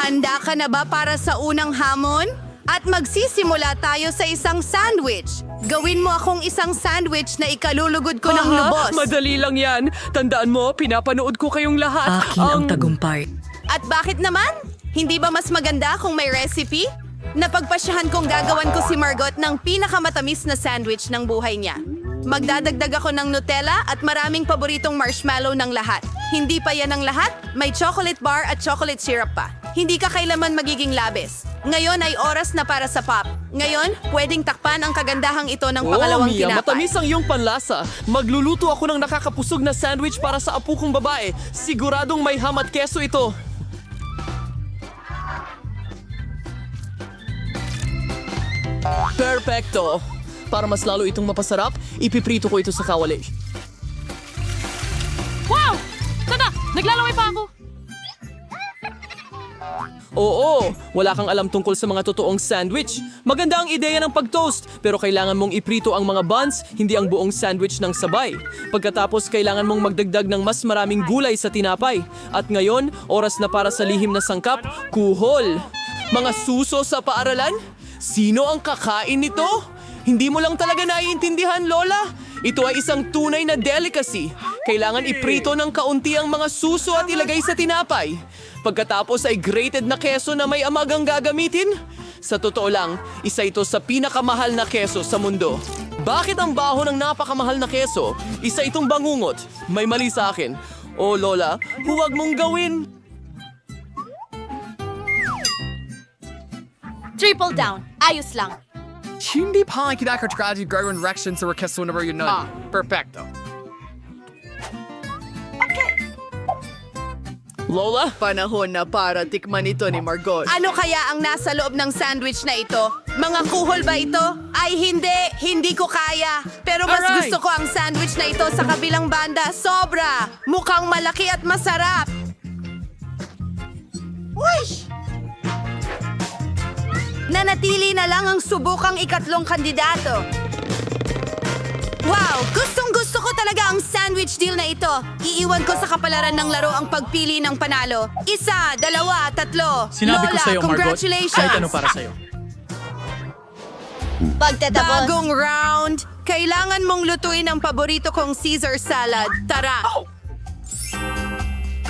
Handa ka na ba para sa unang hamon? At magsisimula tayo sa isang sandwich. Gawin mo akong isang sandwich na ikalulugod ko ng lubos. Madali lang yan. Tandaan mo, pinapanood ko kayong lahat. Akin ang tagumpay. At bakit naman? Hindi ba mas maganda kung may recipe? Napagpasyahan kong gagawan ko si Margot ng pinakamatamis na sandwich ng buhay niya. Magdadagdag ako ng Nutella at maraming paboritong marshmallow ng lahat. Hindi pa yan ang lahat, may chocolate bar at chocolate syrup pa. Hindi ka kailaman magiging labis. Ngayon ay oras na para sa pop. Ngayon, pwedeng takpan ang kagandahang ito ng pangalawang Mia, tinapay. matamis ang iyong panlasa. Magluluto ako ng nakakapusog na sandwich para sa apo kong babae. Siguradong may ham at keso ito. Perfecto. Para mas lalo itong mapasarap, ipiprito ko ito sa kawali. Wow! Tanda! Naglalaway pa ako! Oo, wala kang alam tungkol sa mga totoong sandwich. Maganda ang ideya ng pag-toast, pero kailangan mong iprito ang mga buns, hindi ang buong sandwich ng sabay. Pagkatapos, kailangan mong magdagdag ng mas maraming gulay sa tinapay. At ngayon, oras na para sa lihim na sangkap, kuhol. Mga suso sa paaralan? Sino ang kakain nito? Hindi mo lang talaga naiintindihan, Lola. Ito ay isang tunay na delicacy. Kailangan iprito ng kaunti ang mga suso at ilagay sa tinapay. Pagkatapos ay grated na keso na may amagang gagamitin. Sa totoo lang, isa ito sa pinakamahal na keso sa mundo. Bakit ang baho ng napakamahal na keso? Isa itong bangungot. May mali sa akin. Oh, Lola, huwag mong gawin. Triple down. Ayos lang. Hindi pa ang kinakatradi gagawin reaction sa request whenever yun nun. Perfecto. Lola? Panahon na para tikman ito ni Margot. Ano kaya ang nasa loob ng sandwich na ito? Mga kuhol ba ito? Ay hindi ko kaya. Pero mas Aray! gusto ko ang sandwich na ito sa kabilang banda. Sobra! Mukhang malaki at masarap. Wish! Nanatili na lang ang subukang ikatlong kandidato. Wow! Gustong-gusto ko talaga ang sandwich deal na ito. Iiwan ko sa kapalaran ng laro ang pagpili ng panalo. 1, 2, 3. Sinabi ko Lola, sa'yo, Margot, congratulations! kahit ano para sa'yo. Bagong round. Kailangan mong lutuin ang paborito kong Caesar salad. Tara!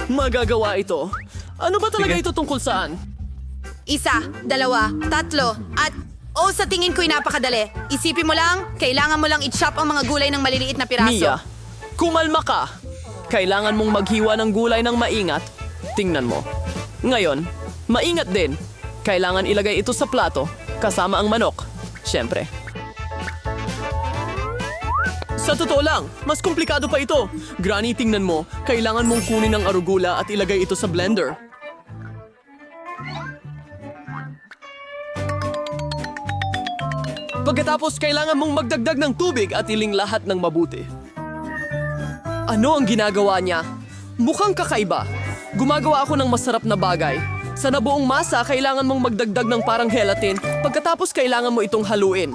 Magagawa ito. Ano ba talaga ito tungkol saan? 1, 2, 3, at sa tingin ko'y napakadali. Isipin mo lang, kailangan mo lang i-chop ang mga gulay ng maliliit na piraso. Mia, kumalma ka. Kailangan mong maghiwa ng gulay ng maingat. Tingnan mo. Ngayon, maingat din. Kailangan ilagay ito sa plato, kasama ang manok. Siyempre. Sa totoo lang, mas komplikado pa ito. Granny, tingnan mo. Kailangan mong kunin ang arugula at ilagay ito sa blender. Pagkatapos, kailangan mong magdagdag ng tubig at iling lahat ng mabuti. Ano ang ginagawa niya? Mukhang kakaiba. Gumagawa ako ng masarap na bagay. Sa nabuong masa, kailangan mong magdagdag ng parang gelatin. Pagkatapos, kailangan mo itong haluin.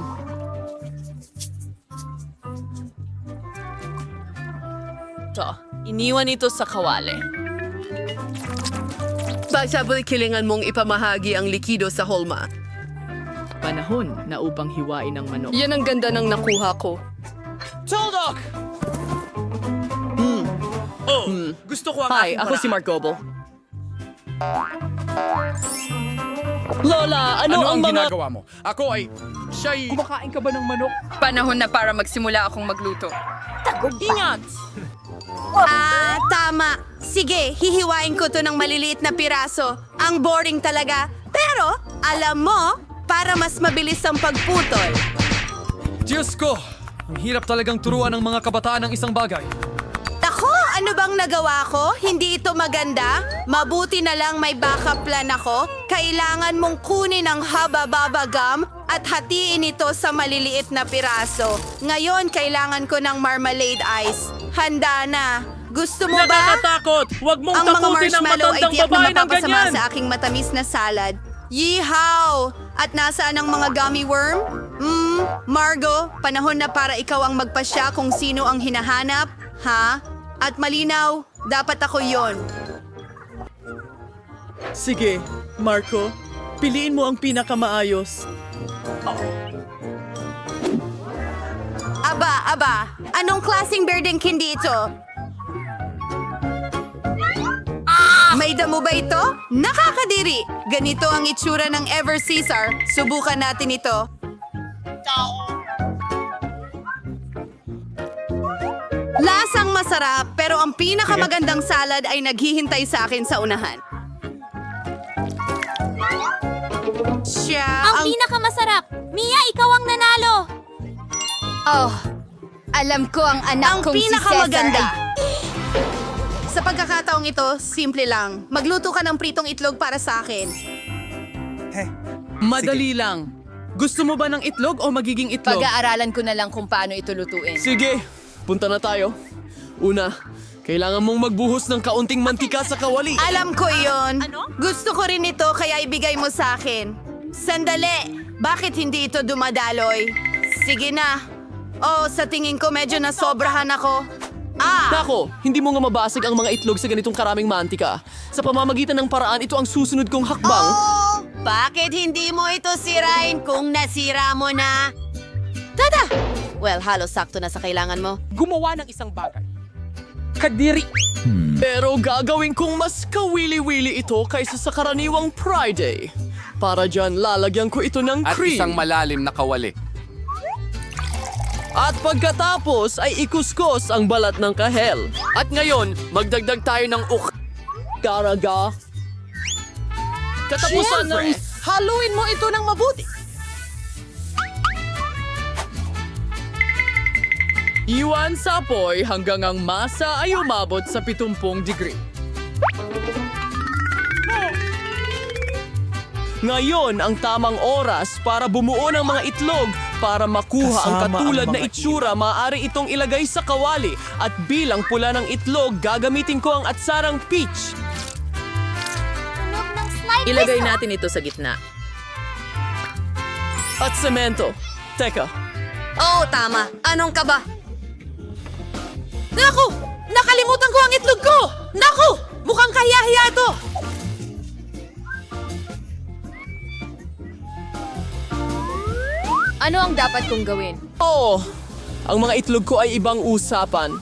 Iniwan ito sa kawali. Pasabay kilingan mong ipamahagi ang likido sa holma. Panahon na upang hiwain ang manok. Yan ang ganda ng nakuha ko. Toldok! Gusto ko ang Hi, aking ako paraan. si Mark Goble. Lola, ano ang mga... ginagawa mo? Ako ay... Siya'y... Kumakain ka ba ng manok? Panahon na para magsimula akong magluto. Ingat! Tama. Sige, hihiwain ko to ng maliliit na piraso. Ang boring talaga. Pero, alam mo, para mas mabilis ang pagputol. Diyos ko! Ang hirap talagang turuan ng mga kabataan ng isang bagay. Ako, ano bang nagawa ko? Hindi ito maganda? Mabuti na lang may backup plan ako. Kailangan mong kunin ang haba-baba gum at hatiin ito sa maliliit na piraso. Ngayon, kailangan ko ng marmalade ice. Handa na. Gusto mo ba? Nakakatakot! Huwag mong Ang mga takutin ang marshmallow ay matandang tiyak na babae ng mapapasama ganyan! sa aking matamis na salad. Yeehaw! At nasaan ang mga gummy worm? Margo, panahon na para ikaw ang magpasya kung sino ang hinahanap, ha? At malinaw, dapat ako yon. Sige, Marco. Piliin mo ang pinakamaayos. Aba, anong klaseng birding candy ito? May damo ba ito? Nakakadiri! Ganito ang itsura ng Ever Caesar. Subukan natin ito. Lasang masarap, pero ang pinakamagandang salad ay naghihintay sa akin sa unahan. Siya Ang pinakamasarap! Mia, ikaw ang nanalo! Oh, alam ko ang anak kong si Cesar pinakamaganda. ay... Sa pagkakataong ito, simple lang. Magluto ka ng pritong itlog para sa akin. Madali lang. Gusto mo ba ng itlog o magiging itlog? Pag-aaralan ko na lang kung paano ito lutuin. Sige, punta na tayo. Una, kailangan mong magbuhos ng kaunting mantika sa kawali. Alam ko yon. Gusto ko rin ito kaya ibigay mo sa akin. Sandali, bakit hindi ito dumadaloy? Sige na. Oh, sa tingin ko medyo nasobrahan ako. Nako, hindi mo nga mabasag ang mga itlog sa ganitong karaming mantika. Sa pamamagitan ng paraan, ito ang susunod kong hakbang. Bakit hindi mo ito sirain kung nasira mo na? Tada! Well, halos sakto na sa kailangan mo. Gumawa ng isang bagay. Kadiri. Pero gagawin kong mas kawili-wili ito kaysa sa karaniwang Friday. Para dyan, lalagyan ko ito ng At cream. isang malalim na kawali. At pagkatapos ay ikuskos ang balat ng kahel. At ngayon, magdagdag tayo ng Karaga. Katapusan ng... Haluin mo ito ng mabuti. Iwan sa apoy hanggang ang masa ay umabot sa 70 degree. Ngayon ang tamang oras para bumuo ng mga itlog para makuha ang katulad na itsura. Maaari itong ilagay sa kawali at bilang pula ng itlog, gagamitin ko ang atsarang peach. Tunog ng slide Ilagay whistle. natin ito sa gitna. At semento. Teka, Oh, tama. Anong ka ba? Naku! Nakalimutan ko ang itlog ko! Naku! Mukhang kahiya-hiya ito! Ano ang dapat kong gawin? oo, ang mga itlog ko ay ibang usapan.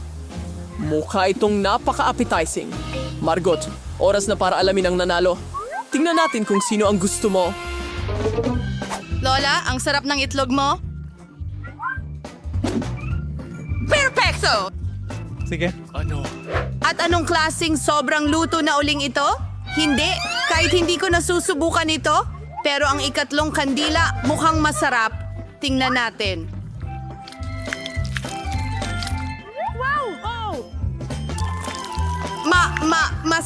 Mukha itong napaka-appetizing. Margot, oras na para alamin ang nanalo. Tingnan natin kung sino ang gusto mo. Lola, ang sarap ng itlog mo. Perfecto! Sige. At anong klasing sobrang luto na uling ito? Hindi, kahit hindi ko nasusubukan ito. Pero ang ikatlong kandila mukhang masarap. Tingnan natin.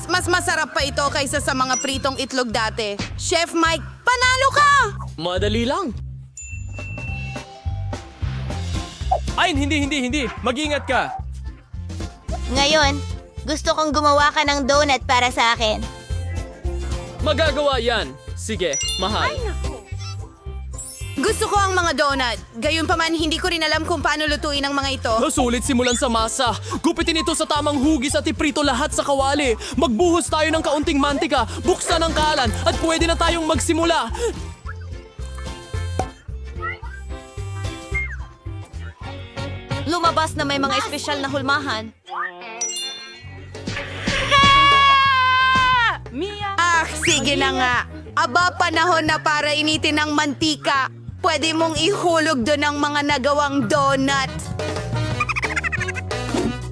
Mas masarap pa ito kaysa sa mga pritong itlog dati. Chef Mike, panalo ka! Madali lang. Ay, hindi. Mag-ingat ka. Ngayon, gusto kong gumawa ka ng donut para sa akin. Magagawa yan. Sige, mahal. Gusto ko ang mga donut. Gayunpaman, hindi ko rin alam kung paano lutuin ang mga ito. Sulit simulan sa masa. Gupitin ito sa tamang hugis at iprito lahat sa kawali. Magbuhos tayo ng kaunting mantika, buksan ang kalan, at pwede na tayong magsimula. Lumabas na may mga espesyal na hulmahan. Sige na nga. Aba, panahon na para initin ng mantika. Pwede mong ihulog doon ang mga nagawang donut.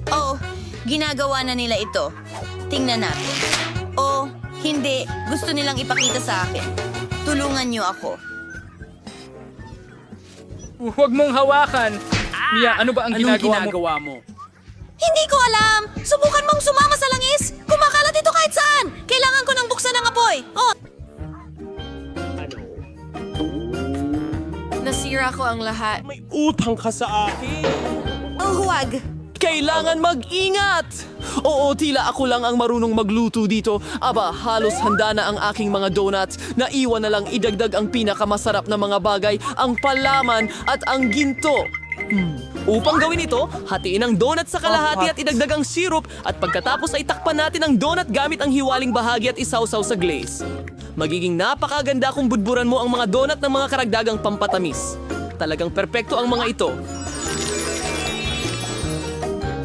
Oh, ginagawa na nila ito. Tingnan natin. Oh, hindi. Gusto nilang ipakita sa akin. Tulungan niyo ako. Huwag mong hawakan. Mia, ano ba ang ginagawa mo? Hindi ko alam. Subukan mong sumama sa langis. Kumakalat ito kahit saan. Kailangan ko nang buksan ang apoy. Oh, Nasira ko ang lahat. May utang ka sa akin. oh huwag. Kailangan mag-ingat! Oo, tila ako lang ang marunong magluto dito. Aba, halos handa na ang aking mga donuts. Naiwan na lang idagdag ang pinakamasarap na mga bagay, ang palaman at ang ginto. Upang gawin ito, hatiin ang donut sa kalahati at idagdag ang syrup at pagkatapos ay takpan natin ang donut gamit ang hiwaling bahagi at isawsaw sa glaze. Magiging napakaganda kung budburan mo ang mga donut ng mga karagdagang pampatamis. Talagang perpekto ang mga ito.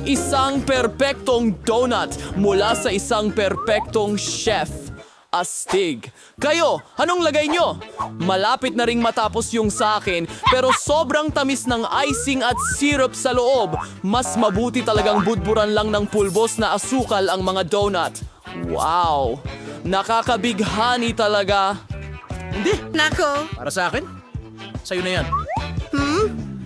Isang perpektong donut mula sa isang perpektong chef. Astig. Kayo, anong lagay nyo? Malapit na ring matapos yung sa akin, pero sobrang tamis ng icing at syrup sa loob. Mas mabuti talagang budburan lang ng pulbos na asukal ang mga donut. Wow! Nakakabighani talaga. Nako, Para sa akin, sa'yo na yan.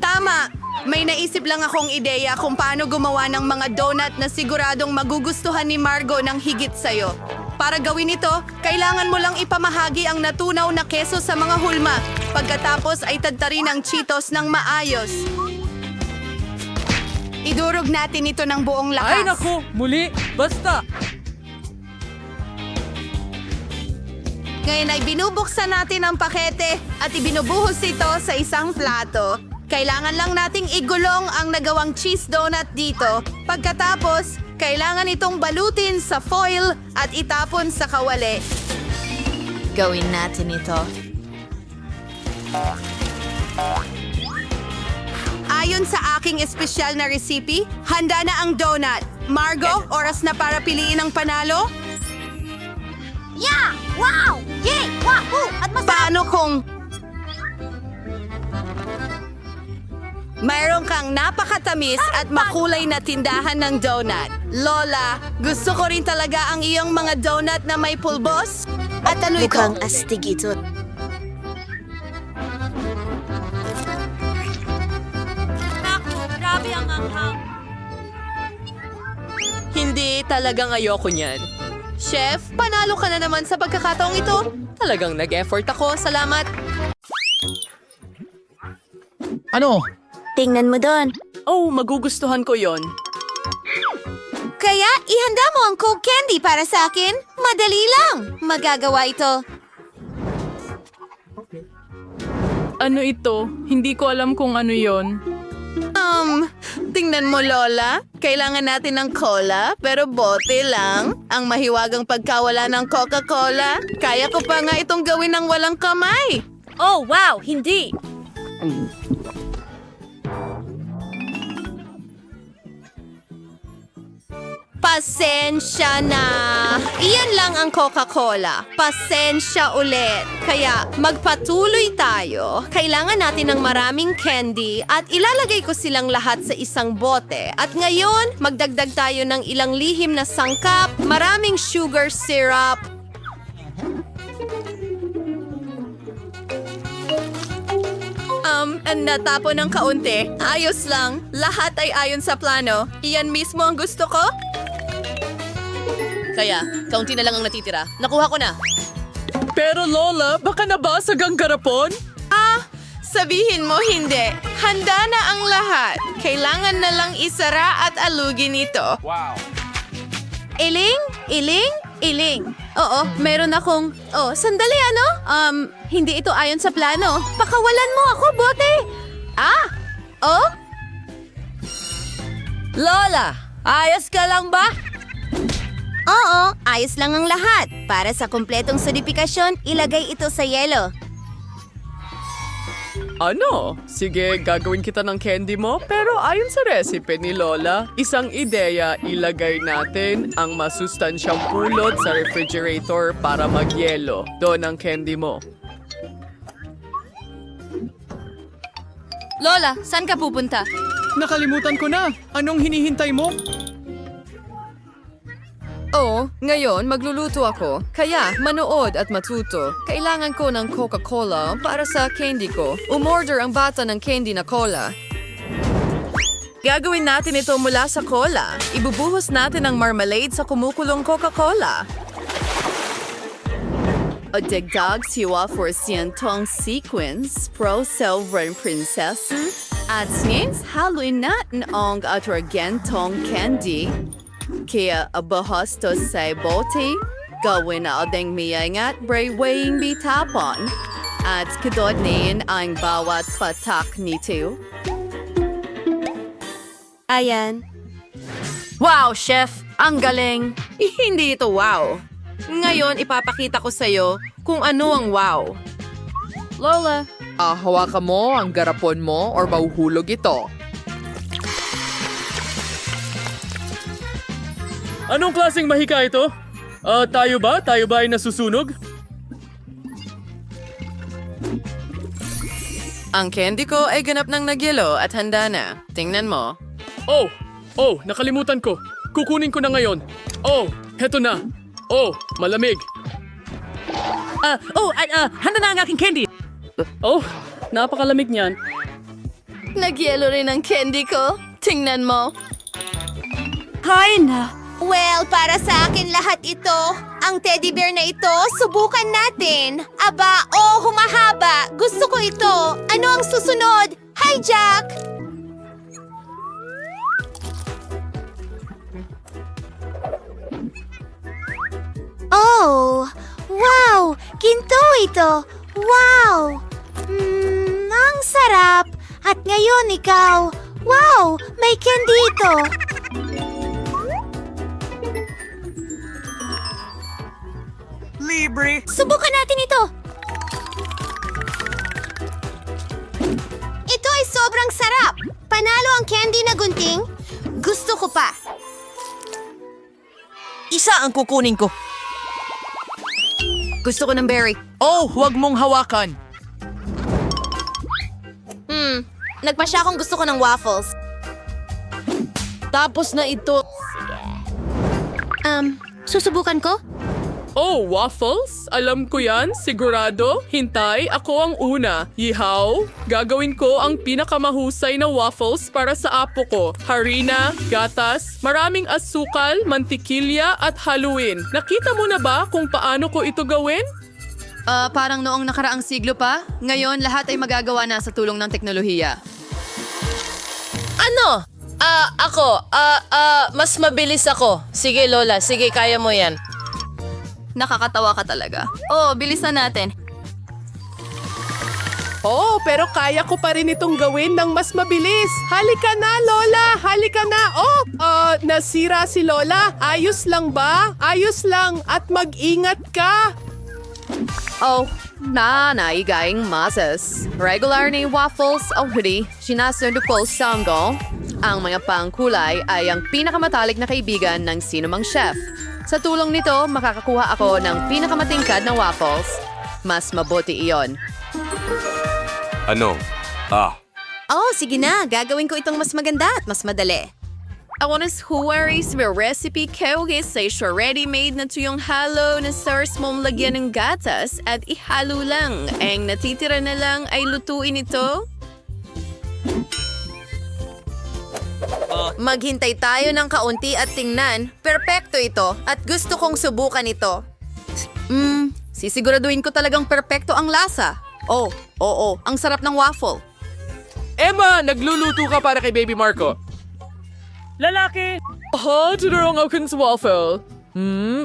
tama. May naisip lang akong ideya kung paano gumawa ng mga donut na siguradong magugustuhan ni Margo ng higit sa'yo. Para gawin ito, kailangan mo lang ipamahagi ang natunaw na keso sa mga hulma. Pagkatapos ay tadtarin ang Cheetos ng maayos. Idurog natin ito ng buong lakas. Ay naku, muli, basta. Ngayon ay binubuksan natin ang pakete at ibinubuhos ito sa isang plato. Kailangan lang nating igulong ang nagawang cheese donut dito. Pagkatapos, kailangan itong balutin sa foil at itapon sa kawali. Gawin natin ito. Ayon sa aking espesyal na recipe, handa na ang donut. Margo, oras na para piliin ang panalo? Yeah! Wow! Yay! Wahoo! At Paano kung... Mayroon kang napakatamis at makulay na tindahan ng donut. Lola, gusto ko rin talaga ang iyong mga donut na may pulbos. At ano ito? Mukhang astig ito. Grabe ang anghang. Hindi talagang ayoko niyan. Chef, panalo ka na naman sa pagkakataong ito. Talagang nag-effort ako. Salamat. Ano? Tingnan mo doon. Oh, magugustuhan ko yon. Kaya ihanda mo ang Coke Candy para sa akin. Madali lang. Magagawa ito. Ano ito? Hindi ko alam kung ano yon. Tingnan mo, Lola. Kailangan natin ng cola, pero bote lang. Ang mahiwagang pagkawala ng Coca-Cola. Kaya ko pa nga itong gawin ng walang kamay. Oh, wow! Hindi! Pasensya na. Iyan lang ang Coca-Cola. Pasensya ulit. Kaya magpatuloy tayo. Kailangan natin ng maraming candy at ilalagay ko silang lahat sa isang bote. At ngayon, magdagdag tayo ng ilang lihim na sangkap, maraming sugar syrup, natapon ng kaunti. Ayos lang. Lahat ay ayon sa plano. Iyan mismo ang gusto ko. Kaya, kaunti na lang ang natitira. Nakuha ko na. Pero Lola, baka nabasag ang garapon? Sabihin mo hindi. Handa na ang lahat. Kailangan na lang isara at alugin ito. Wow. Iling? Iling? Iling. Oo, meron akong... Oh, sandali ano? Hindi ito ayon sa plano. Pakawalan mo ako, bote! Oh? Lola, ayos ka lang ba? Oo, ayos lang ang lahat. Para sa kumpletong solidifikasyon, ilagay ito sa yelo. Ano? Sige, gagawin kita ng candy mo. Pero ayon sa recipe ni Lola, isang ideya, ilagay natin ang masustansyang pulot sa refrigerator para magyelo. Doon ang candy mo. Lola, saan ka pupunta? Nakalimutan ko na. Anong hinihintay mo? Oh, ngayon magluluto ako. Kaya manood at matuto. Kailangan ko ng Coca-Cola para sa candy ko. Umorder ang bata ng candy na cola. Gagawin natin ito mula sa cola. Ibubuhos natin ang marmalade sa kumukulong Coca-Cola. O dagdag siwa for siyentong sequence pro silver princess. At since haluin natin ang atragentong candy, kaya abahos to sa bote, gawin na ading miyangat braywaying bitapon. At kadodnin ang bawat patak nito. Ayan. Wow, chef! Ang galing! Hindi ito wow. Ngayon, ipapakita ko sa'yo kung ano ang wow. Lola! Hawakan mo ang garapon mo or mahuhulog ito. Anong klaseng mahika ito? Tayo ba? Tayo ba ay nasusunog? Ang candy ko ay ganap ng nagyelo at handa na. Tingnan mo. Oh! Oh! Nakalimutan ko. Kukunin ko na ngayon. Oh! Heto na. Oh! Malamig. Handa na ang aking candy! Oh! Napakalamig niyan. Nagyelo rin ang candy ko. Tingnan mo. Hay na. Well, para sa akin lahat ito. Ang teddy bear na ito, subukan natin. Aba, humahaba. Gusto ko ito. Ano ang susunod? Hi, Jack! Oh, wow! Ginto ito! Wow! Ang sarap! At ngayon ikaw! Wow! May candy ito! Subukan natin ito! Ito ay sobrang sarap! Panalo ang candy na gunting? Gusto ko pa! Isa ang kukunin ko. Gusto ko ng berry. Oh, huwag mong hawakan. Nagpa siya kung gusto ko ng waffles. Tapos na ito. Susubukan ko? Oh, waffles? Alam ko yan, sigurado. Hintay, ako ang una. Yihaw, gagawin ko ang pinakamahusay na waffles para sa apo ko. Harina, gatas, maraming asukal, mantikilya at haluin. Nakita mo na ba kung paano ko ito gawin? Parang noong nakaraang siglo pa, ngayon lahat ay magagawa na sa tulong ng teknolohiya. Ano? Mas mabilis ako. Sige, Lola. Sige, kaya mo yan. Nakakatawa ka talaga. Oh, bilisan natin. Oh, pero kaya ko pa rin itong gawin ng mas mabilis. Halika na, Lola! Halika na! Oh, nasira si Lola. Ayos lang ba? Ayos lang. At mag-ingat ka. Oh, naigaing masas. Regular na waffles o hudi, sinasunod ko sanggo. Ang mga pangkulay ay ang pinakamatalik na kaibigan ng sinumang chef. Sa tulong nito, makakakuha ako ng pinakamatingkad na waffles. Mas mabuti iyon. Ano? Oh, sige na. Gagawin ko itong mas maganda at mas madali. Awanas huwaris may recipe ko sa ready-made na tuyong halo na stars mong lagyan ng gatas at ihalo lang. Ang natitira na lang ay lutuin ito. Maghintay tayo ng kaunti at tingnan. Perpekto ito at gusto kong subukan ito. Sisiguraduhin ko talagang perpekto ang lasa. Oh, oo, ang sarap ng waffle. Emma, nagluluto ka para kay Baby Marco. Lalaki! Tinurong ako sa waffle.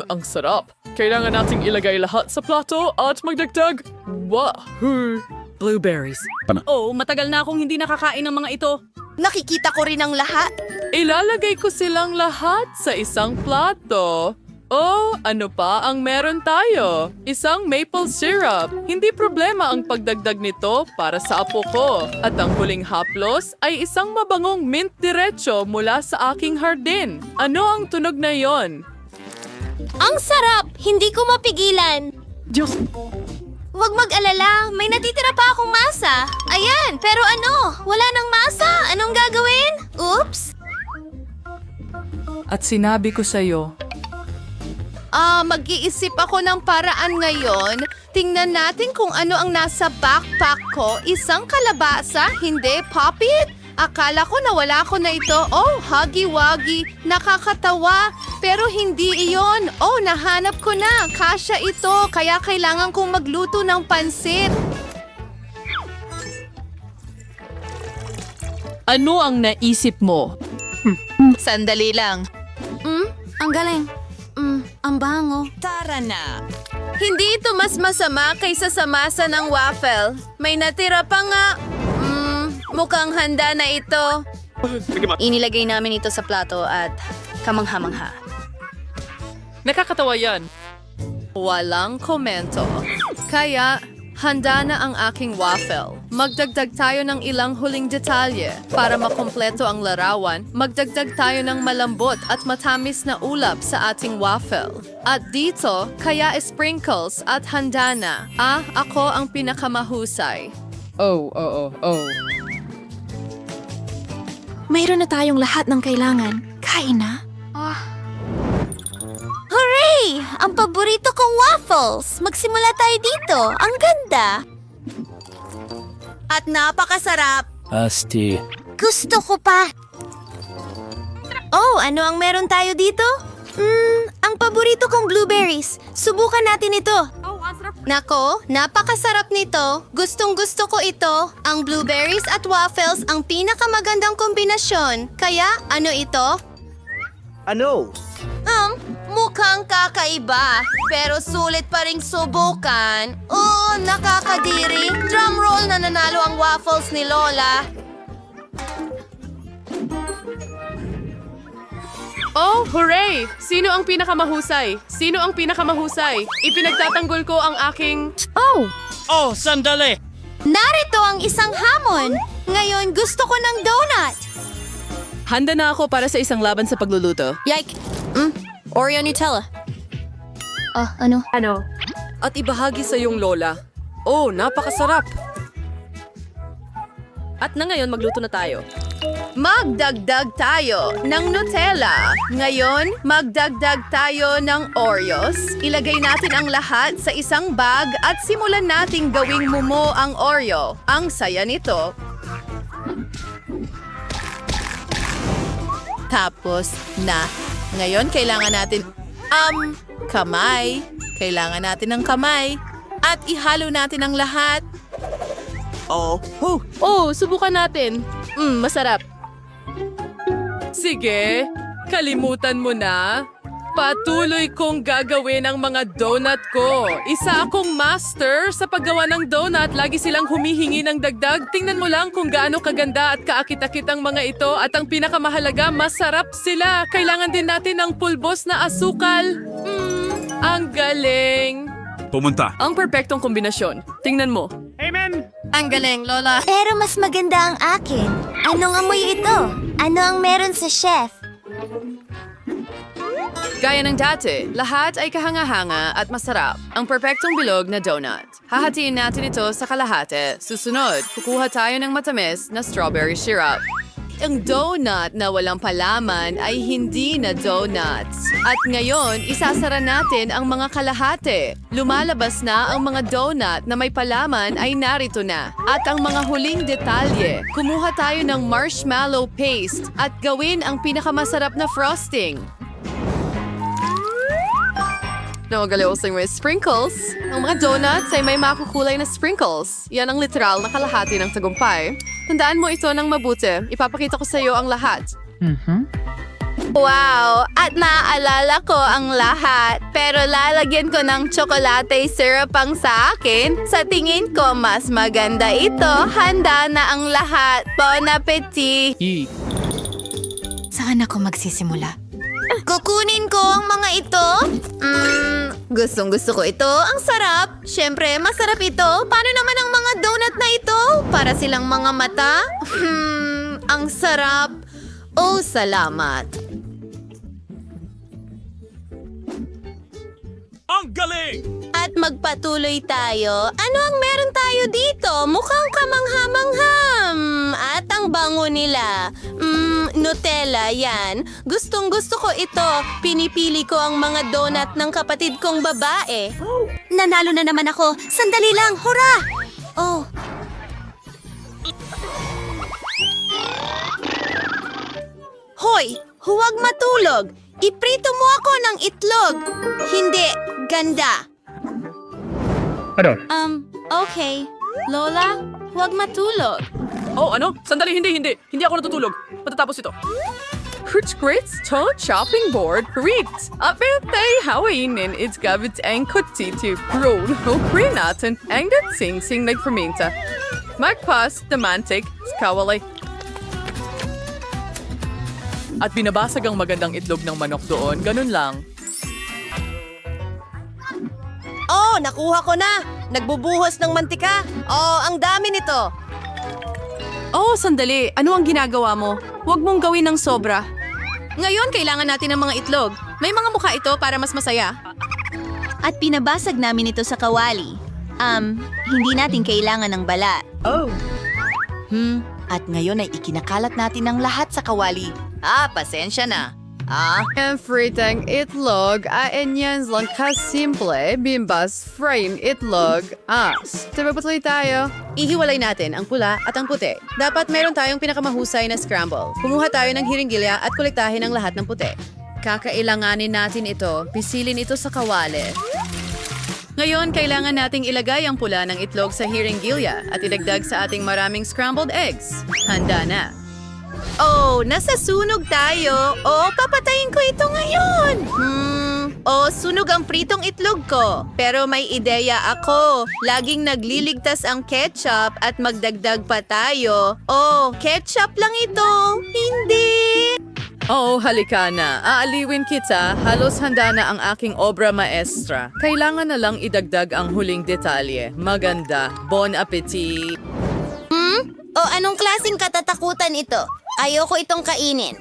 Ang sarap. Kailangan nating ilagay lahat sa plato at magdagdag. Wahoo! Blueberries. Oh, matagal na akong hindi nakakain ng mga ito. Nakikita ko rin ang lahat. Ilalagay ko silang lahat sa isang plato. Oh, ano pa ang meron tayo? Isang maple syrup. Hindi problema ang pagdagdag nito para sa apo ko. At ang huling haplos ay isang mabangong mint diretso mula sa aking hardin. Ano ang tunog na yon? Ang sarap! Hindi ko mapigilan. Diyos! Huwag mag-alala. May natitira pa akong masa. Ayan, pero ano? Wala nang masa. Anong gagawin? Oops! At sinabi ko sa'yo, Mag-iisip ako ng paraan ngayon. Tingnan natin kung ano ang nasa backpack ko. Isang kalabasa, hindi popit. Akala ko nawala ko na ito. Oh, hagi-wagi. Nakakatawa. Pero hindi iyon. Oh, nahanap ko na. Kasya ito. Kaya kailangan kong magluto ng pansit. Ano ang naisip mo? Sandali lang. Ang galing. Ang bango. Tara na. Hindi ito mas masama kaysa sa masa ng waffle. May natira pa nga. Mukhang handa na ito. Inilagay namin ito sa plato at kamangha-mangha. Nakakatawa yan. Walang komento. Kaya, handa na ang aking waffle. Magdagdag tayo ng ilang huling detalye. Para makompleto ang larawan, magdagdag tayo ng malambot at matamis na ulap sa ating waffle. At dito, kaya sprinkles at handa na. Ako ang pinakamahusay. Mayroon na tayong lahat ng kailangan. Kain na. Hooray! Ang paborito kong waffles! Magsimula tayo dito. Ang ganda! At napakasarap! Asti. Gusto ko pa! Oh, ano ang meron tayo dito? Ang paborito kong blueberries. Subukan natin ito. Nako, napakasarap nito. Gustong-gusto ko ito. Ang blueberries at waffles ang pinakamagandang kombinasyon. Kaya, ano ito? Mukhang kakaiba. Pero sulit pa ring subukan. Oh, nakakadiri. Drum roll na nanalo ang waffles ni Lola. Oh, hooray! Sino ang pinakamahusay? Sino ang pinakamahusay? Ipinagtatanggol ko ang aking... Oh, sandali! Narito ang isang hamon. Ngayon, gusto ko ng donut. Handa na ako para sa isang laban sa pagluluto. Yike. Oreo Nutella. Ano? At ibahagi sa iyong lola. Oh, napakasarap! At na ngayon, magluto na tayo. Magdagdag tayo ng Nutella. Ngayon, magdagdag tayo ng Oreos. Ilagay natin ang lahat sa isang bag at simulan nating gawing mumo ang Oreo. Ang saya nito. Tapos na. Ngayon, kailangan natin, kamay. Kailangan natin ng kamay. At ihalo natin ang lahat. Oh, subukan natin. Masarap. Sige, kalimutan mo na. Patuloy kong gagawin ang mga donut ko. Isa akong master sa paggawa ng donut. Lagi silang humihingi ng dagdag. Tingnan mo lang kung gaano kaganda at kaakit-akit ang mga ito. At ang pinakamahalaga, masarap sila. Kailangan din natin ng pulbos na asukal. Ang galing. Pumunta. Ang perpektong kombinasyon. Tingnan mo. Ang galing, Lola. Pero mas maganda ang akin. Anong amoy ito? Ano ang meron sa chef? Gaya ng dati, lahat ay kahanga-hanga at masarap. Ang perpektong bilog na donut. Hahatiin natin ito sa kalahati. Susunod, kukuha tayo ng matamis na strawberry syrup. Ang donut na walang palaman ay hindi na donuts. At ngayon, isasara natin ang mga kalahati. Lumalabas na ang mga donut na may palaman ay narito na. At ang mga huling detalye, kumuha tayo ng marshmallow paste at gawin ang pinakamasarap na frosting. Nagalawsing may sprinkles. Ang mga donuts ay may makukulay na sprinkles. Yan ang literal na kalahati ng tagumpay. Tandaan mo ito ng mabuti. Ipapakita ko sa iyo ang lahat. Wow! At naaalala ko ang lahat. Pero lalagyan ko ng tsokolate syrup ang sa akin. Sa tingin ko, mas maganda ito. Handa na ang lahat. Bon appetit! Saan ako magsisimula? Kukunin ko ang mga ito. Gustong-gusto ko ito. Ang sarap. Siyempre, masarap ito. Paano naman ang mga donut na ito? Para silang mga mata? Ang sarap. Oh, salamat. Ang galing! At magpatuloy tayo. Ano ang meron tayo dito? Mukhang kamangha-mangham. At ang bango nila. Nutella, yan. Gustong-gusto ko ito. Pinipili ko ang mga donut ng kapatid kong babae. Nanalo na naman ako. Sandali lang. Hurra! Oh. Hoy! Huwag matulog. Iprito mo ako ng itlog. Hindi. Ganda. Okay. Lola, huwag matulog. Oh, ano? Sandali, hindi. Hindi ako natutulog. Matatapos ito. Kurz grits to chopping board Ritz. Abete hawainin it's gabit ang kutiti roll ho natin ang dat sing nagfermenta. Magpas the mantik skawalay. At binabasag ang magandang itlog ng manok doon, ganun lang. Oh, nakuha ko na! Nagbubuhos ng mantika. Oh, ang dami nito. Oh, sandali. Ano ang ginagawa mo? Huwag mong gawin ng sobra. Ngayon, kailangan natin ng mga itlog. May mga mukha ito para mas masaya. At pinabasag namin ito sa kawali. Hindi natin kailangan ng balat. At ngayon ay ikinakalat natin ang lahat sa kawali. Pasensya na. Ang fritang itlog ay inyans lang kasimple bimbas frame itlog. Tuloy tayo. Ihiwalay natin ang pula at ang puti. Dapat meron tayong pinakamahusay na scramble. Kumuha tayo ng hiringgilya at kolektahin ang lahat ng puti. Kakailanganin natin ito. Pisilin ito sa kawali. Ngayon, kailangan nating ilagay ang pula ng itlog sa hiringgilya at idagdag sa ating maraming scrambled eggs. Handa na. Oh, nasa sunog tayo. Oh, papatayin ko ito ngayon. Oh, sunog ang pritong itlog ko. Pero may ideya ako. Laging nagliligtas ang ketchup at magdagdag pa tayo. Oh, ketchup lang ito. Hindi. Oo, halika na. Aaliwin kita. Halos handa na ang aking obra maestra. Kailangan na lang idagdag ang huling detalye. Maganda. Bon appetit. O anong klaseng katatakutan ito? Ayoko itong kainin.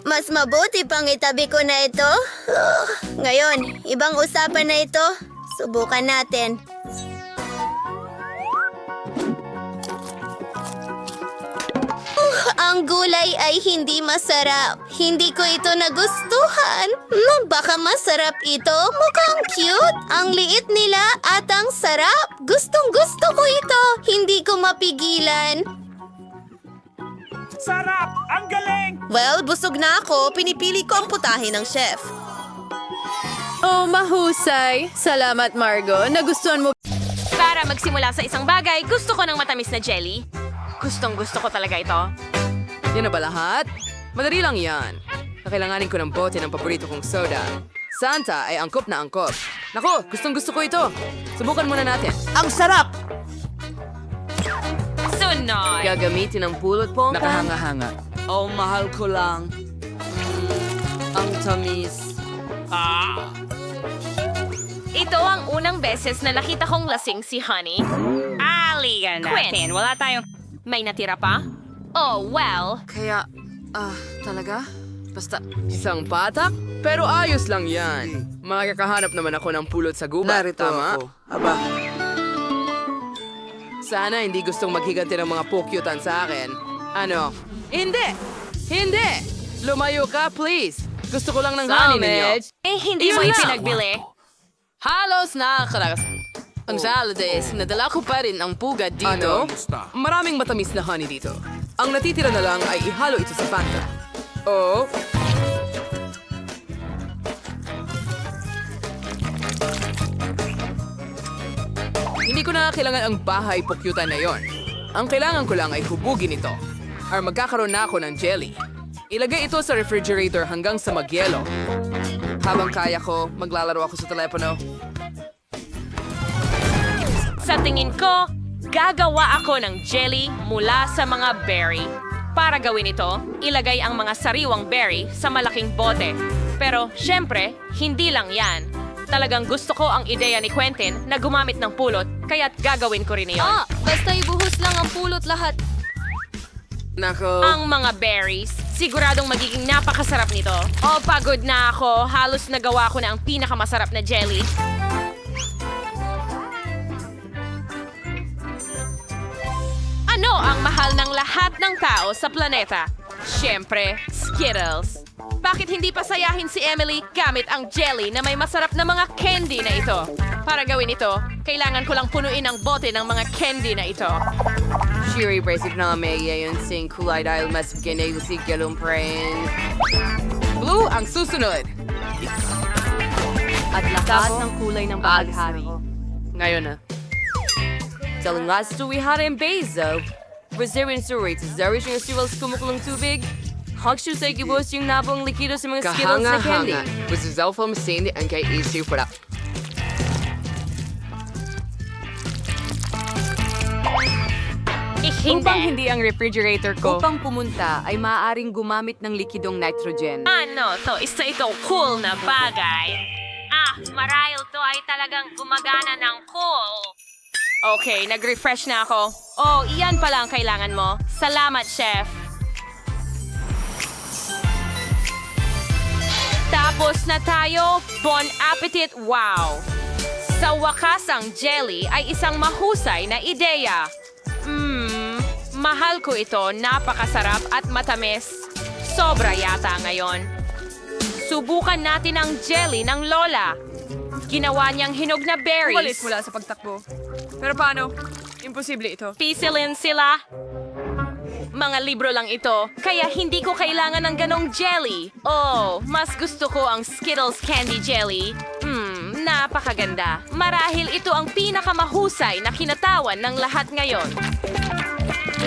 Mas mabuti pang itabi ko na ito. Ngayon, ibang usapan na ito. Subukan natin. Ang gulay ay hindi masarap. Hindi ko ito nagustuhan. Baka masarap ito. Mukhang cute. Ang liit nila at ang sarap. Gustong gusto ko ito. Hindi ko mapigilan. Sarap! Ang galing! Well, busog na ako. Pinipili ko ang putahe ng chef. Oh, mahusay. Salamat, Margo. Nagustuhan mo. Para magsimula sa isang bagay, gusto ko ng matamis na jelly. Gustong gusto ko talaga ito. Yan na ba lahat? Madali lang yan. Kakailanganin ko ng bote ng paborito kong soda. Santa ay angkop na angkop. Nako, gustong gusto ko ito. Subukan muna natin. Ang sarap! Sunod! Gagamitin ang pulot po. Nakahanga-hanga. Oh, mahal ko lang. Ang tamis. Ito ang unang beses na nakita kong lasing si Honey. Aligan natin. Wala tayong... May natira pa? Oh, well. Kaya, talaga? Basta, isang patak? Pero ayos lang yan. Makakahanap naman ako ng pulot sa gubat. Narito tama? ako. Aba. Sana hindi gustong maghiganti ng mga pukyutan sa akin. Ano? Hindi! Hindi! Lumayo ka, please! Gusto ko lang ng honey ninyo. Eh, hindi mo Yun lang. ipinagbili. Halos nakakaragas. Ang holidays, nadala ko pa rin ang pugad dito. Ano? Kamusta? Maraming matamis na honey dito. Ang natitira na lang ay ihalo ito sa Fanta. Oh. Hindi ko na kailangan ang bahay pukyutan na yon. Ang kailangan ko lang ay hubugin ito. Or magkakaroon na ako ng jelly. Ilagay ito sa refrigerator hanggang sa magyelo. Habang kaya ko, maglalaro ako sa telepono. Sa tingin ko, gagawa ako ng jelly mula sa mga berry. Para gawin ito, ilagay ang mga sariwang berry sa malaking bote. Pero, syempre, hindi lang yan. Talagang gusto ko ang ideya ni Quentin na gumamit ng pulot, kaya't gagawin ko rin iyon. Basta ibuhos lang ang pulot lahat. Nako. Ang mga berries, siguradong magiging napakasarap nito. Oh, pagod na ako. Halos nagawa ko na ang pinakamasarap na jelly. Ano ang mahal ng lahat ng tao sa planeta? Siyempre, Skittles. Bakit hindi pasayahin si Emily gamit ang jelly na may masarap na mga candy na ito? Para gawin ito, kailangan ko lang punuin ang bote ng mga candy na ito. Shiri basic na may yayon sing kulay dahil mas ginay si galumprin. Blue ang susunod. At lahat ng kulay ng bahaghari. Ngayon na. Telling last to we had in Bezo. Brazilian story to Zarish yung Skittles kumukulong tubig. Hakshu sa ikibos yung nabong likido sa mga Skittles na candy. Was the Zelfam saying ang kay issue for that? Hindi. ang refrigerator ko. Upang pumunta ay maaaring gumamit ng likidong nitrogen. Ano to? Isa itong cool na bagay. Marahil to ay talagang gumagana ng cool. Okay, nag-refresh na ako. Oh, iyan pala ang kailangan mo. Salamat, chef. Tapos na tayo. Bon appetit, wow! Sa wakas ang jelly ay isang mahusay na ideya. Mahal ko ito, napakasarap at matamis. Sobra yata ngayon. Subukan natin ang jelly ng Lola. Ginawa niyang hinog na berries. Umalis mula sa pagtakbo. Pero paano? Imposible ito. Pisilin sila. Mga libro lang ito, kaya hindi ko kailangan ng ganong jelly. Oh, mas gusto ko ang Skittles Candy Jelly. Napakaganda. Marahil ito ang pinakamahusay na kinatawan ng lahat ngayon.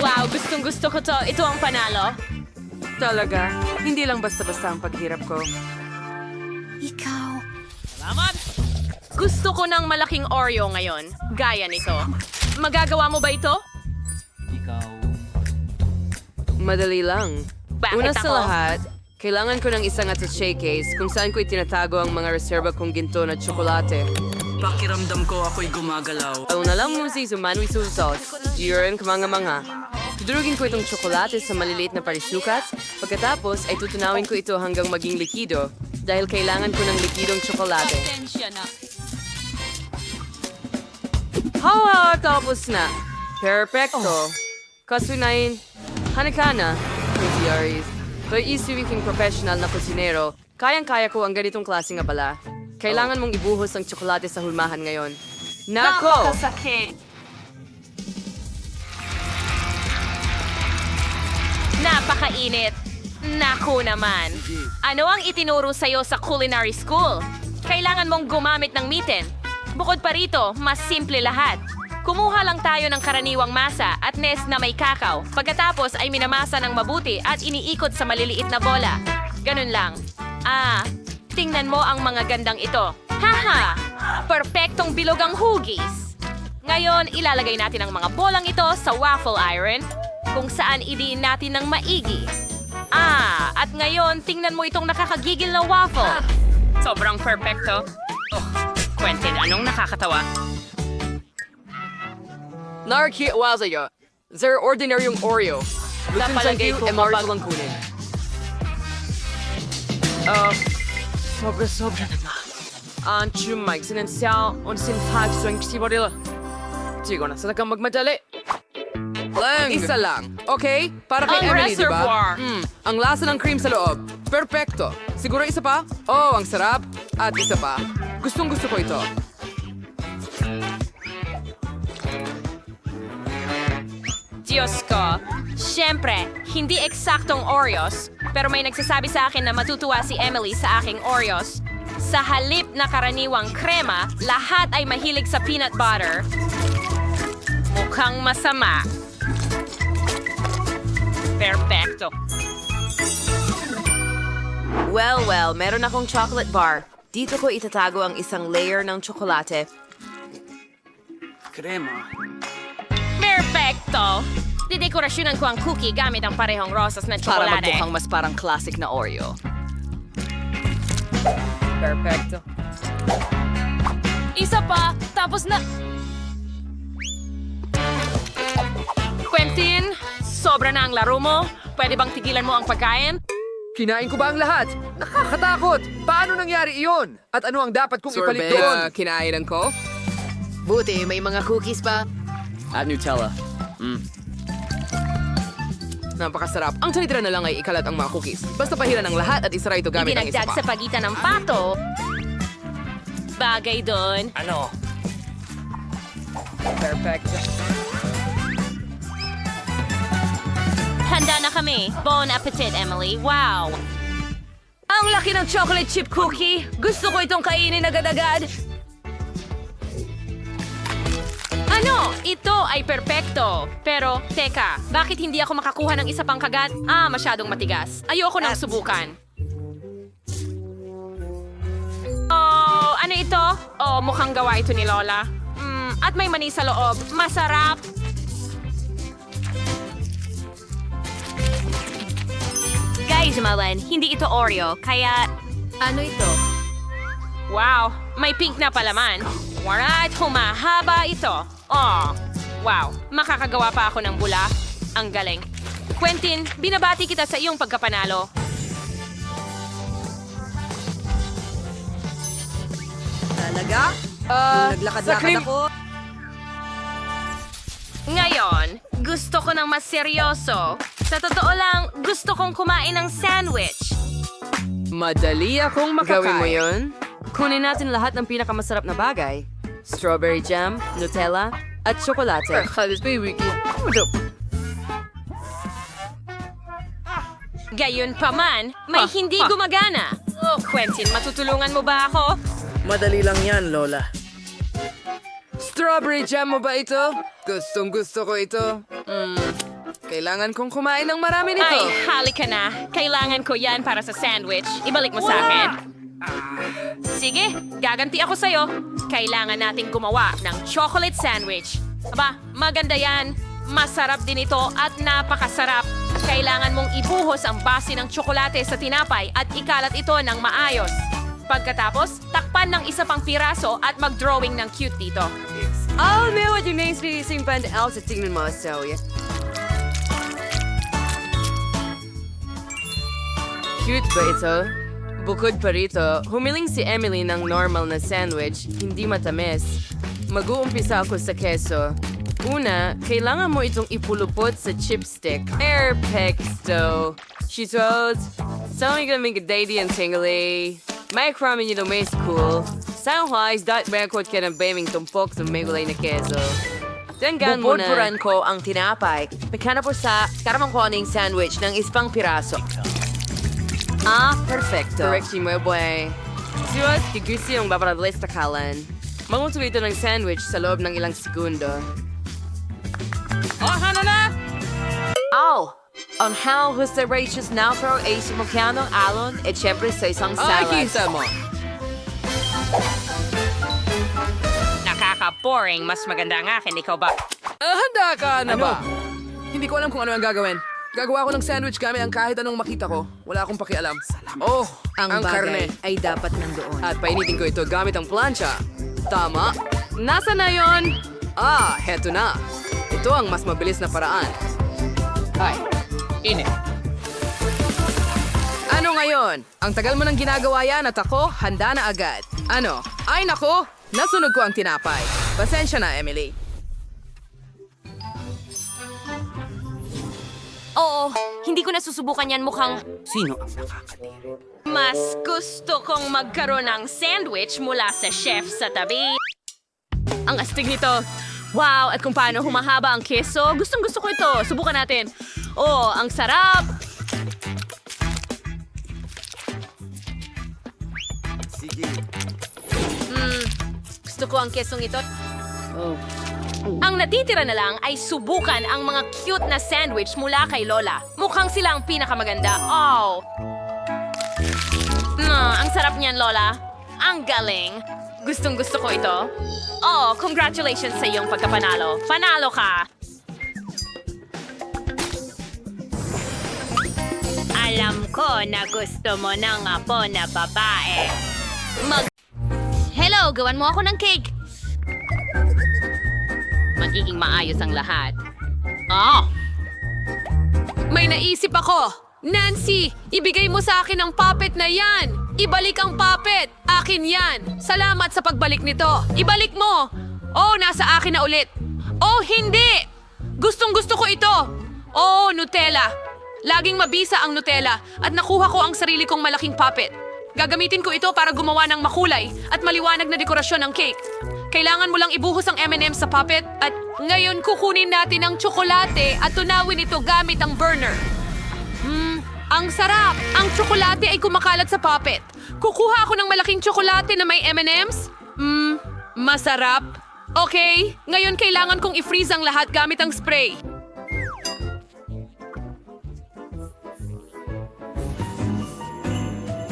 Wow, gustong gusto ko to. Ito ang panalo. Talaga, hindi lang basta-basta ang paghirap ko. Gusto ko ng malaking Oreo ngayon. Gaya nito. Magagawa mo ba ito? Madali lang. Bakit Una ako? sa lahat, kailangan ko ng isang attaché case kung saan ko itinatago ang mga reserba kong ginto na tsokolate. Pakiramdam ko ako'y gumagalaw. Ang nalang musi sa manwi sauce, diyon kamanga-manga. Tudurugin ko itong tsokolate sa maliliit na parisukat, pagkatapos ay tutunawin ko ito hanggang maging likido dahil kailangan ko ng likidong tsokolate. Hawa, tapos na. Perfecto. Kasunayin, hanakana, Aries. Kaya isuwiking professional na kusinero, kayang-kaya ko ang ganitong klaseng abala. Kailangan mong ibuhos ang tsokolate sa hulmahan ngayon. Nako! Napakasakit. Napakainit. Naku naman. Ano ang itinuro sa'yo sa culinary school? Kailangan mong gumamit ng mitten. Bukod pa rito, mas simple lahat. Kumuha lang tayo ng karaniwang masa at nest na may kakao. Pagkatapos ay minamasa ng mabuti at iniikot sa maliliit na bola. Ganun lang. Tingnan mo ang mga gandang ito. Haha! Perpektong bilog ang hugis. Ngayon, ilalagay natin ang mga bolang ito sa waffle iron kung saan idiin natin ng maigi. At ngayon, tingnan mo itong nakakagigil na waffle. Sobrang perfecto. Quentin, anong nakakatawa? Narki wazayo. Zer ordinaryong Oreo. Lutin sa Napalagay ko e Marge lang kunin. Sobra naman. Mike, sinensya, on sinfag, swing sibarila. Sigo na, sa kang magmadali. Isa lang. Okay? Para kay Ang Emily, di reservoir. ba? Ang lasa ng cream sa loob. Perfecto. Siguro isa pa? Oh, ang sarap. At isa pa. Gustong-gusto ko ito. Diyos ko. Siyempre, hindi eksaktong Oreos, pero may nagsasabi sa akin na matutuwa si Emily sa aking Oreos. Sa halip na karaniwang krema, lahat ay mahilig sa peanut butter. Mukhang masama. Perfecto. Well, meron akong chocolate bar. Dito ko itatago ang isang layer ng tsokolate. Krema. Perfecto! Didekorasyonan ko ang cookie gamit ang parehong rosas na tsokolate. mas parang classic na Oreo. Perfecto. Isa pa, tapos na... Quentin, sobra na ang laro mo. Pwede bang tigilan mo ang pagkain? Kinain ko ba ang lahat? Nakakatakot! Paano nangyari iyon? At ano ang dapat kong ipalit doon? Kinainan ko? Buti, may mga cookies pa. At Nutella. Napakasarap. Ang sanitira na lang ay ikalat ang mga cookies. Basta pahiran ang lahat at isara ito gamit ang isa Idinagdag pa. sa pagitan ng pato. Bagay doon. Ano? Perfecto. Handa na kami. Bon appetit, Emily. Wow! Ang laki ng chocolate chip cookie. Gusto ko itong kainin agad-agad. Ano? Ito ay perpekto. Pero, teka, bakit hindi ako makakuha ng isa pang kagat? Masyadong matigas. Ayoko nang subukan. Oh, ano ito? Oh, mukhang gawa ito ni Lola. At may mani sa loob. Masarap. Ay, Zumawan, hindi ito Oreo, kaya... Ano ito? Wow, may pink na palaman. Alright, humahaba ito. Oh, wow, makakagawa pa ako ng bula. Ang galing. Quentin, binabati kita sa iyong pagkapanalo. Talaga? Naglakad-lakad ako. Ngayon, gusto ko ng mas seryoso. Sa totoo lang, gusto kong kumain ng sandwich. Madali akong makakain. Gawin mo yun? Kunin natin lahat ng pinakamasarap na bagay. Strawberry jam, Nutella, at tsokolate. Gayon pa man, may hindi gumagana. Oh, Quentin, matutulungan mo ba ako? Madali lang yan, Lola. Strawberry jam mo ba ito? Gustong gusto ko ito. Kailangan kong kumain ng marami nito. Ay, halika na. Kailangan ko yan para sa sandwich. Ibalik mo sa akin. Sige, gaganti ako sa'yo. Kailangan nating gumawa ng chocolate sandwich. Aba, maganda yan. Masarap din ito at napakasarap. Kailangan mong ibuhos ang base ng tsokolate sa tinapay at ikalat ito ng maayos. Pagkatapos, takpan ng isa pang piraso at mag-drawing ng cute dito. May what yung naising band out sa tingnan mo, Zoe. Cute ba ito? Bukod pa rito, humiling si Emily ng normal na sandwich, hindi matamis. Mag-uumpisa ako sa keso. Una, kailangan mo itong ipulupot sa chipstick. Perfecto! Cheetos! Saan ka namin ka-daddy and tingly? May kramin nyo may school. Sanwise, merkot ka ng baming tumpok sa may gulay na keso. Tanggan mo na. Bubudburan ko ang tinapay. Pagkana po sa karamang koning sandwich ng ispang piraso. Perfecto. Correcti mo, boy. Siwas, kigusi yung babaradalis na kalan. Manguto ito ng sandwich sa loob ng ilang segundo. On how Jose Rachel Nalfro ay sumukyanong alon at syempre sa isang salad. Kita mo. Nakaka-boring. Mas maganda ang akin, ikaw ba? Handa ka na ba? Hindi ko alam kung ano ang gagawin. Gagawa ko ng sandwich gamit ang kahit anong makita ko. Wala akong pakialam. Oh, ang karne. ay dapat nandoon. At painitin ko ito gamit ang plancha. Tama. Nasa na yon? Heto na. Ito ang mas mabilis na paraan. Init. Ano ngayon? Ang tagal mo nang ginagawa yan at ako, handa na agad. Ano? Ay nako, nasunog ko ang tinapay. Pasensya na, Emily. Oo, hindi ko nasusubukan yan mukhang... Sino ang nakakadiri? Mas gusto kong magkaroon ng sandwich mula sa chef sa tabi. Ang astig nito. Wow, at kung paano humahaba ang keso, gustong-gusto ko ito. Subukan natin. Oh, ang sarap! Sige. Gusto ko ang kesong ito. Ang natitira na lang ay subukan ang mga cute na sandwich mula kay Lola. Mukhang sila ang pinakamaganda. Oh! Ang sarap niyan, Lola. Ang galing. Gustong-gusto ko ito. Oh, congratulations sa iyong pagkapanalo. Panalo ka! Alam ko na gusto mo ng apo na babae. Hello, gawan mo ako ng cake. Magiging maayos ang lahat. May naisip ako. Nancy, ibigay mo sa akin ang puppet na yan. Ibalik ang puppet. Akin yan. Salamat sa pagbalik nito. Ibalik mo. Oh, nasa akin na ulit. Oh, hindi. Gustong-gusto ko ito. Oh, Nutella. Laging mabisa ang Nutella at nakuha ko ang sarili kong malaking puppet. Gagamitin ko ito para gumawa ng makulay at maliwanag na dekorasyon ng cake. Kailangan mo lang ibuhos ang M&M sa puppet at ngayon kukunin natin ang tsokolate at tunawin ito gamit ang burner. Ang sarap! Ang tsokolate ay kumakalat sa puppet. Kukuha ako ng malaking tsokolate na may M&Ms. Masarap. Okay, ngayon kailangan kong i-freeze ang lahat gamit ang spray.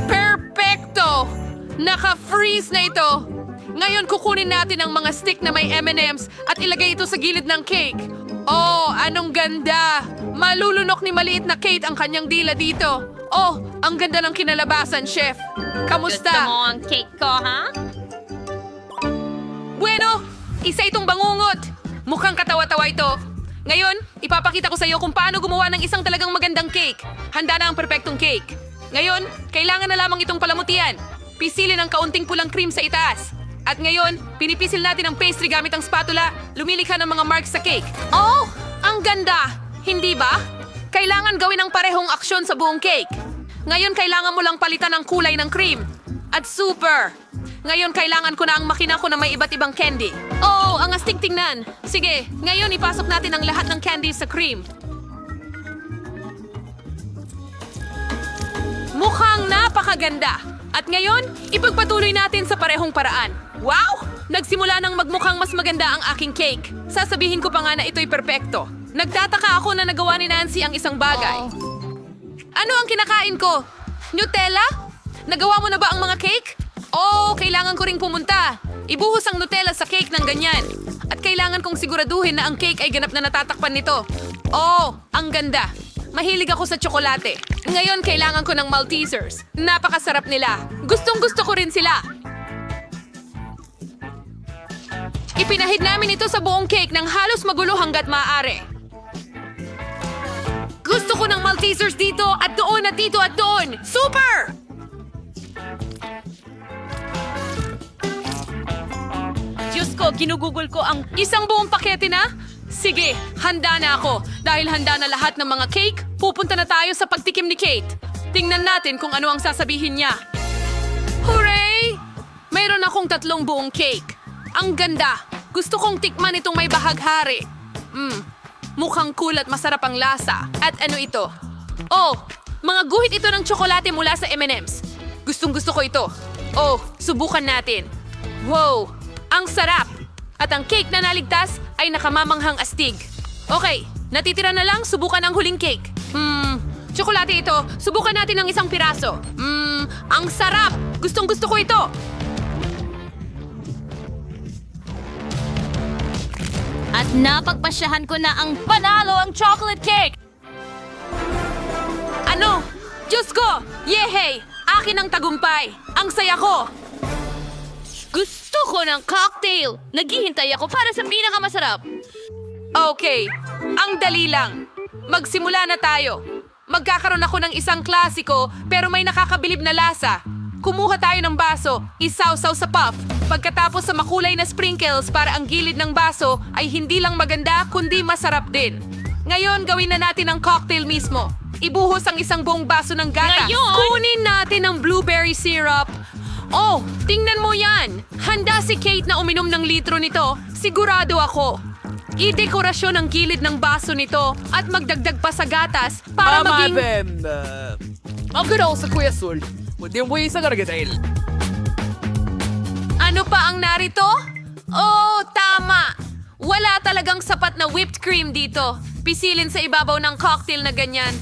Perfecto! Naka-freeze na ito. Ngayon kukunin natin ang mga stick na may M&M's at ilagay ito sa gilid ng cake. Oh, anong ganda! Malulunok ni maliit na Kate ang kanyang dila dito. Oh, ang ganda ng kinalabasan, chef. Kamusta? Gusto mo ang cake ko, ha? Bueno, isa itong bangungot. Mukhang katawa-tawa ito. Ngayon, ipapakita ko sa iyo kung paano gumawa ng isang talagang magandang cake. Handa na ang perpektong cake. Ngayon, kailangan na lamang itong palamutian. Pisilin ang kaunting pulang cream sa itaas. At ngayon, pinipisil natin ang pastry gamit ang spatula. Lumilikha ng mga marks sa cake. Oh, ang ganda! Hindi ba? Kailangan gawin ang parehong aksyon sa buong cake. Ngayon, kailangan mo lang palitan ang kulay ng cream. At super! Ngayon, kailangan ko na ang makina ko na may iba't ibang candy. Oh, ang astig tingnan. Sige, ngayon ipasok natin ang lahat ng candy sa cream. Mukhang napakaganda. At ngayon, ipagpatuloy natin sa parehong paraan. Wow! Nagsimula nang magmukhang mas maganda ang aking cake. Sasabihin ko pa nga na ito'y perpekto. Nagtataka ako na nagawa ni Nancy ang isang bagay. Ano ang kinakain ko? Nutella? Nagawa mo na ba ang mga cake? Oh, kailangan ko ring pumunta. Ibuhos ang Nutella sa cake ng ganyan. At kailangan kong siguraduhin na ang cake ay ganap na natatakpan nito. Oh, ang ganda. Mahilig ako sa tsokolate. Ngayon, kailangan ko ng Maltesers. Napakasarap nila. Gustong-gusto ko rin sila. Ipinahid namin ito sa buong cake ng halos magulo hanggat maaari. Gusto ko ng Maltesers dito at doon at dito at doon. Super! Diyos ko, ginugugol ko ang... Isang buong pakete na? Sige, handa na ako. Dahil handa na lahat ng mga cake, pupunta na tayo sa pagtikim ni Kate. Tingnan natin kung ano ang sasabihin niya. Hooray! Mayroon akong 3 buong cake. Ang ganda. Gusto kong tikman itong may bahaghari. Mukhang cool at masarap ang lasa. At ano ito? Oh, mga guhit ito ng tsokolate mula sa M&M's. Gustong-gusto ko ito. Oh, subukan natin. Wow, ang sarap. At ang cake na naligtas ay nakamamanghang astig. Okay, natitira na lang, subukan ang huling cake. Tsokolate ito. Subukan natin ng isang piraso. Ang sarap. Gustong-gusto ko ito. At napagpasyahan ko na ang panalo ang chocolate cake! Ano? Diyos ko! Yehey! Akin ang tagumpay! Ang saya ko! Gusto ko ng cocktail! Naghihintay ako para sa pinakamasarap! Okay, ang dali lang. Magsimula na tayo. Magkakaroon ako ng isang klasiko pero may nakakabilib na lasa. Kumuha tayo ng baso, isawsaw sa puff. Pagkatapos sa makulay na sprinkles para ang gilid ng baso ay hindi lang maganda kundi masarap din. Ngayon gawin na natin ang cocktail mismo. Ibuhos ang isang buong baso ng gatas. Ngayon? Kunin natin ang blueberry syrup. Oh, tingnan mo yan! Handa si Kate na uminom ng litro nito. Sigurado ako. I-dekorasyon ang gilid ng baso nito at magdagdag pa sa gatas para maging... Ang gano'n sa Kuya Sul. Hindi mo isang karagatail. Ano pa ang narito? Oh, tama! Wala talagang sapat na whipped cream dito. Pisilin sa ibabaw ng cocktail na ganyan.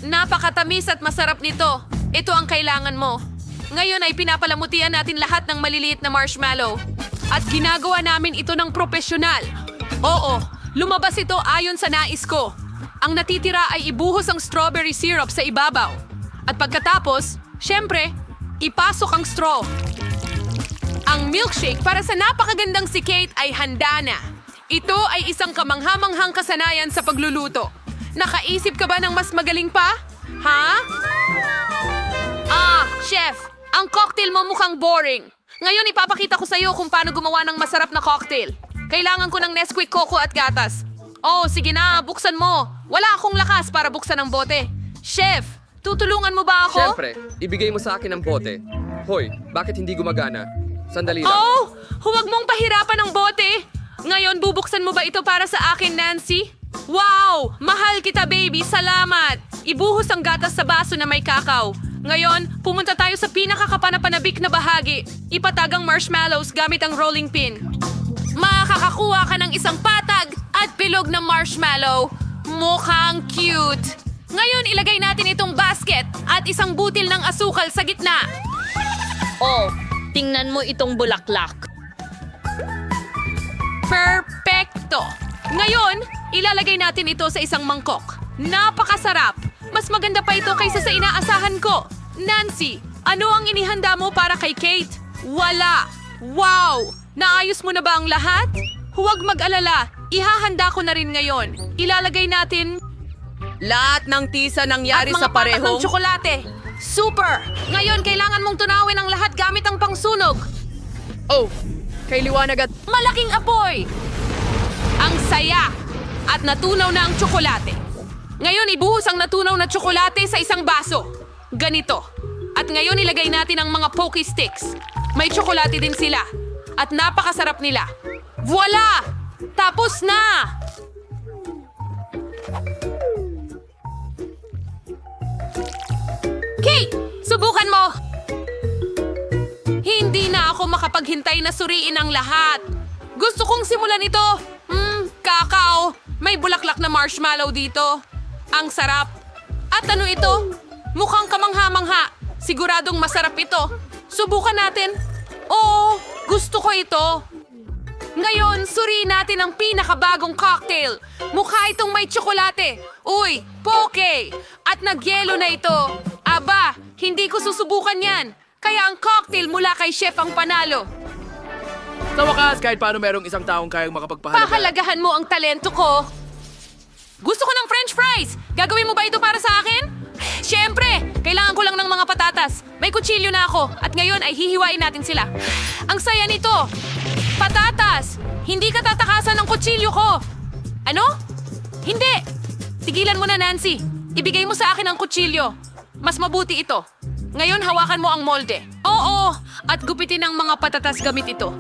Napakatamis at masarap nito. Ito ang kailangan mo. Ngayon ay pinapalamutian natin lahat ng maliliit na marshmallow. At ginagawa namin ito ng propesyonal. Oo, lumabas ito ayon sa nais ko. Ang natitira ay ibuhos ang strawberry syrup sa ibabaw. At pagkatapos, syempre, ipasok ang straw. Ang milkshake para sa napakagandang si Kate ay handa na. Ito ay isang kamanghamanghang kasanayan sa pagluluto. Nakaisip ka ba ng mas magaling pa? Ha? Chef, ang cocktail mo mukhang boring. Ngayon ipapakita ko sa iyo kung paano gumawa ng masarap na cocktail. Kailangan ko ng Nesquik cocoa at gatas. Oh, sige na, buksan mo. Wala akong lakas para buksan ang bote. Chef, tutulungan mo ba ako? Siyempre, ibigay mo sa akin ang bote. Hoy, bakit hindi gumagana? Sandali lang. Oh, huwag mong pahirapan ang bote. Ngayon, bubuksan mo ba ito para sa akin, Nancy? Wow! Mahal kita, baby. Salamat. Ibuhos ang gatas sa baso na may kakao. Ngayon, pumunta tayo sa pinakakapanapanabik na bahagi. Ipatag ang marshmallows gamit ang rolling pin. Makakakuha ka ng isang patag at bilog na marshmallow. Mukhang cute. Ngayon, ilagay natin itong basket at isang butil ng asukal sa gitna. Oh, Tingnan mo itong bulaklak. Perfecto! Ngayon, ilalagay natin ito sa isang mangkok. Napakasarap! Mas maganda pa ito kaysa sa inaasahan ko. Nancy, ano ang inihanda mo para kay Kate? Wala! Wow! Naayos mo na ba ang lahat? Huwag mag-alala. Ihahanda ko na rin ngayon. Ilalagay natin Lahat ng tisa nangyari at sa mga patak ng parehong... tsokolate. Super! Ngayon, kailangan mong tunawin ang lahat gamit ang pangsunog. Oh, kay liwanag at... Malaking apoy! Ang saya! At natunaw na ang tsokolate. Ngayon, ibuhos ang natunaw na tsokolate sa isang baso. Ganito. At ngayon, ilagay natin ang mga Poke Sticks. May tsokolate din sila. At napakasarap nila. Voila! Tapos na! Kate! Subukan mo! Hindi na ako makapaghintay na suriin ang lahat. Gusto kong simulan ito. Kakao. May bulaklak na marshmallow dito. Ang sarap. At ano ito? Mukhang kamangha-mangha. Siguradong masarap ito. Subukan natin. Oo, gusto ko ito. Ngayon, suriin natin ang pinakabagong cocktail. Mukha itong may tsokolate. Uy, poke! At nagyelo na ito. Aba, hindi ko susubukan yan. Kaya ang cocktail mula kay Chef ang panalo. Sa wakas, kahit paano merong isang taong kayang makapagpahalaga. Pahalagahan mo ang talento ko. Gusto ko ng french fries. Gagawin mo ba ito para sa akin? Siyempre, kailangan ko lang ng mga patatas. May kutsilyo na ako at ngayon ay hihiwain natin sila. Ang saya nito. Patatas! Hindi ka tatakasan ng kutsilyo ko. Ano? Hindi. Tigilan mo na, Nancy. Ibigay mo sa akin ang kutsilyo. Mas mabuti ito. Ngayon, hawakan mo ang molde. Oo, at gupitin ang mga patatas gamit ito.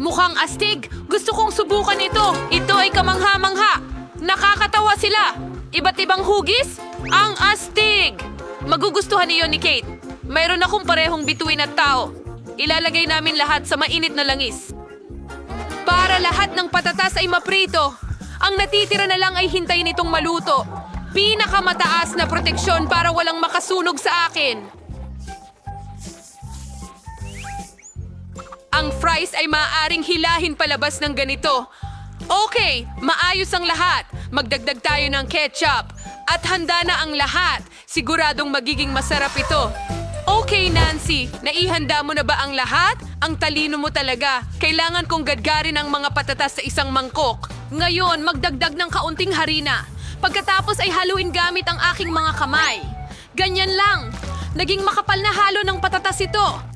Mukhang astig. Gusto kong subukan ito. Ito ay kamangha-mangha. Nakakatawa sila. Iba't ibang hugis? Ang astig! Magugustuhan niyo ni Kate. Mayroon akong parehong bituin at tao. Ilalagay namin lahat sa mainit na langis. Para lahat ng patatas ay maprito. Ang natitira na lang ay hintayin itong maluto. Pinakamataas na proteksyon para walang makasunog sa akin. Ang fries ay maaaring hilahin palabas ng ganito. Okay, maayos ang lahat. Magdagdag tayo ng ketchup. At handa na ang lahat. Siguradong magiging masarap ito. Okay, Nancy. Naihanda mo na ba ang lahat? Ang talino mo talaga. Kailangan kong gadgarin ang mga patatas sa isang mangkok. Ngayon, magdagdag ng kaunting harina. Pagkatapos ay haluin gamit ang aking mga kamay. Ganyan lang. Naging makapal na halo ng patatas ito.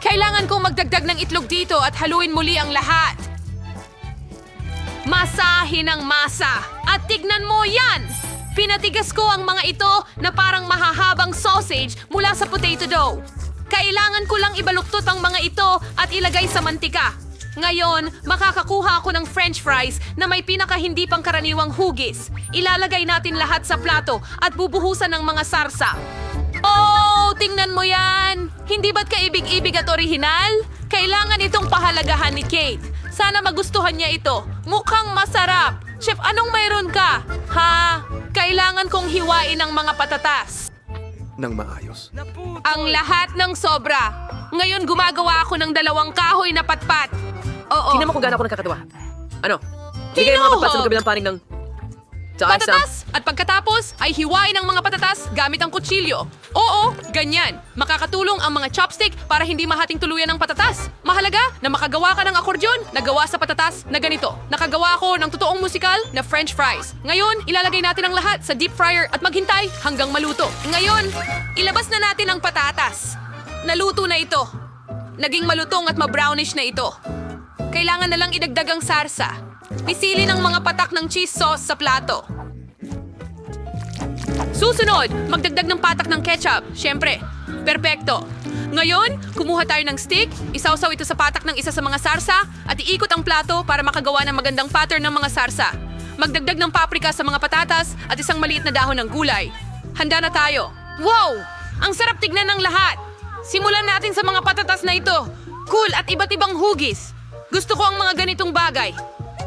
Kailangan kong magdagdag ng itlog dito at haluin muli ang lahat. Masahin ang masa. At tignan mo yan! Pinatigas ko ang mga ito na parang mahahabang sausage mula sa potato dough. Kailangan ko lang ibaluktot ang mga ito at ilagay sa mantika. Ngayon, makakakuha ako ng french fries na may pinakahindi pangkaraniwang hugis. Ilalagay natin lahat sa plato at bubuhusan ng mga sarsa. Oh, tingnan mo yan! Hindi ba't kaibig-ibig at orihinal? Kailangan itong pahalagahan ni Kate. Sana magustuhan niya ito. Mukhang masarap. Chef, anong mayroon ka? Ha? Kailangan kong hiwain ang mga patatas. Nang maayos. Ang lahat ng sobra. Ngayon gumagawa ako ng 2 kahoy na patpat. Oo. Tingnan mo kung gaano ako nakakatawa. Ano? Bigay ang mga patpat sa kabilang panig ng... Patatas! At pagkatapos ay hiwain ang mga patatas gamit ang kutsilyo. Oo, ganyan. Makakatulong ang mga chopstick para hindi mahating tuluyan ng patatas. Mahalaga na makagawa ka ng akordeon na gawa sa patatas na ganito. Nakagawa ako ng totoong musikal na french fries. Ngayon, ilalagay natin ang lahat sa deep fryer at maghintay hanggang maluto. Ngayon, ilabas na natin ang patatas. Naluto na ito. Naging malutong at ma-brownish na ito. Kailangan na lang idagdag ang sarsa. Pisili ng mga patak ng cheese sauce sa plato. Susunod, magdagdag ng patak ng ketchup. Siyempre, perpekto. Ngayon, kumuha tayo ng stick, isawsaw ito sa patak ng isa sa mga sarsa, at iikot ang plato para makagawa ng magandang pattern ng mga sarsa. Magdagdag ng paprika sa mga patatas at isang maliit na dahon ng gulay. Handa na tayo. Wow! Ang sarap tignan ng lahat. Simulan natin sa mga patatas na ito. Cool at iba't ibang hugis. Gusto ko ang mga ganitong bagay.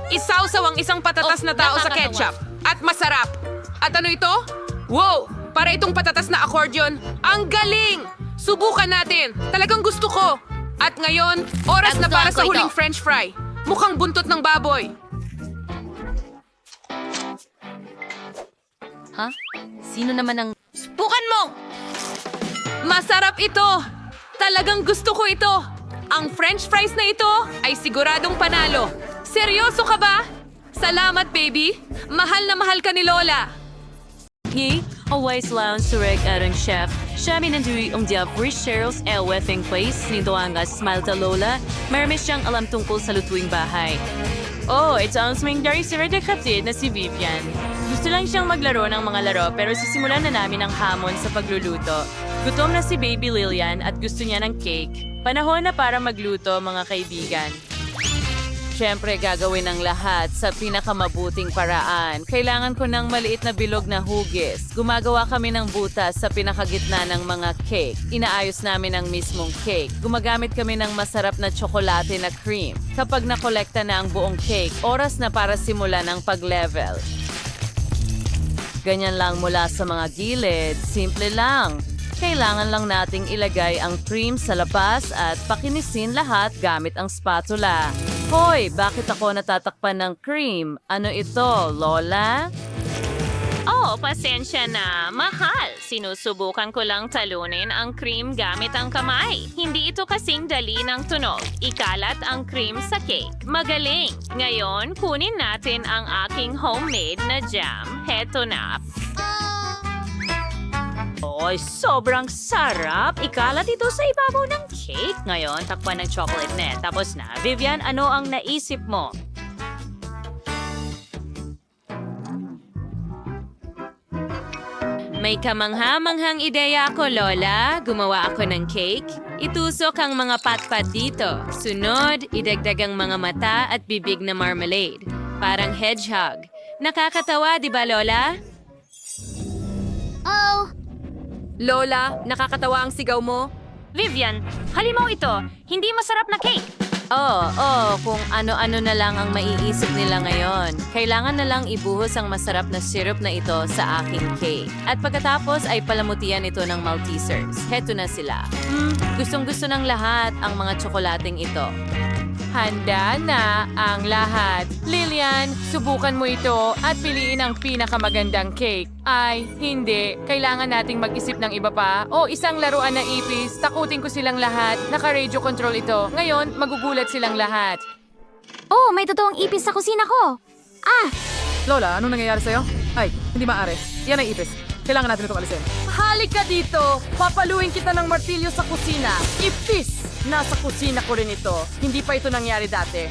Isawsaw ang isang patatas na tao sa ketchup. At masarap. At ano ito? Wow! Para itong patatas na accordion. Ang galing! Subukan natin. Talagang gusto ko. At ngayon, oras na para sa huling French fry. Mukhang buntot ng baboy. Ha? Sino naman ang... Subukan mo! Masarap ito! Talagang gusto ko ito! Ang French fries na ito ay siguradong panalo. Seryoso ka ba? Salamat, baby! Mahal na mahal ka ni Lola! Hi, always lounge surek arang chef. Siya minanduri dia free Cheryl's Elwething Place ni Doangas Smalta Lola. Marami siyang alam tungkol sa lutuing bahay. Oh, ito ang swing dari si Rede kapatid na si Vivian. Gusto lang siyang maglaro ng mga laro pero sisimulan na namin ang hamon sa pagluluto. Gutom na si Baby Lilian at gusto niya ng cake. Panahon na para magluto, mga kaibigan. Siyempre, gagawin ang lahat sa pinakamabuting paraan. Kailangan ko ng maliit na bilog na hugis. Gumagawa kami ng butas sa pinakagitna ng mga cake. Inaayos namin ang mismong cake. Gumagamit kami ng masarap na tsokolate na cream. Kapag nakolekta na ang buong cake, oras na para simulan ang pag-level. Ganyan lang mula sa mga gilid. Simple lang. Kailangan lang nating ilagay ang cream sa labas at pakinisin lahat gamit ang spatula. Hoy, bakit ako natatakpan ng cream? Ano ito, Lola? Oh, pasensya na. Mahal. Sinusubukan ko lang talunin ang cream gamit ang kamay. Hindi ito kasing dali ng tunog. Ikalat ang cream sa cake. Magaling. Ngayon, kunin natin ang aking homemade na jam. Heto na. Oy, sobrang sarap! Ikalat ito sa ibabaw ng cake. Ngayon, takpan ng chocolate net. Tapos na. Vivian, ano ang naisip mo? May kamangha-manghang ideya ako, Lola. Gumawa ako ng cake. Itusok ang mga patpat dito. Sunod, idagdag ang mga mata at bibig na marmalade. Parang hedgehog. Nakakatawa, di ba, Lola? Oh, Lola, nakakatawa ang sigaw mo. Vivian, halimaw ito. Hindi masarap na cake. Kung ano-ano na lang ang maiisip nila ngayon. Kailangan na lang ibuhos ang masarap na syrup na ito sa aking cake. At pagkatapos ay palamutian ito ng Maltesers. Heto na sila. Gustong-gusto ng lahat ang mga tsokolating ito. Handa na ang lahat. Lilian, subukan mo ito at piliin ang pinakamagandang cake. Ay, hindi. Kailangan nating mag-isip ng iba pa. O isang laruan na ipis. Takutin ko silang lahat. Naka-radio control ito. Ngayon, magugulat silang lahat. oh, may totoong ipis sa kusina ko. Ah, Lola, anong nangyayari sa'yo? Ay, hindi maaari. Yan ay ipis. Kailangan natin itong alisin. Halika dito! Papaluin kita ng martilyo sa kusina. Ipis! Nasa kusina ko rin ito. Hindi pa ito nangyari dati.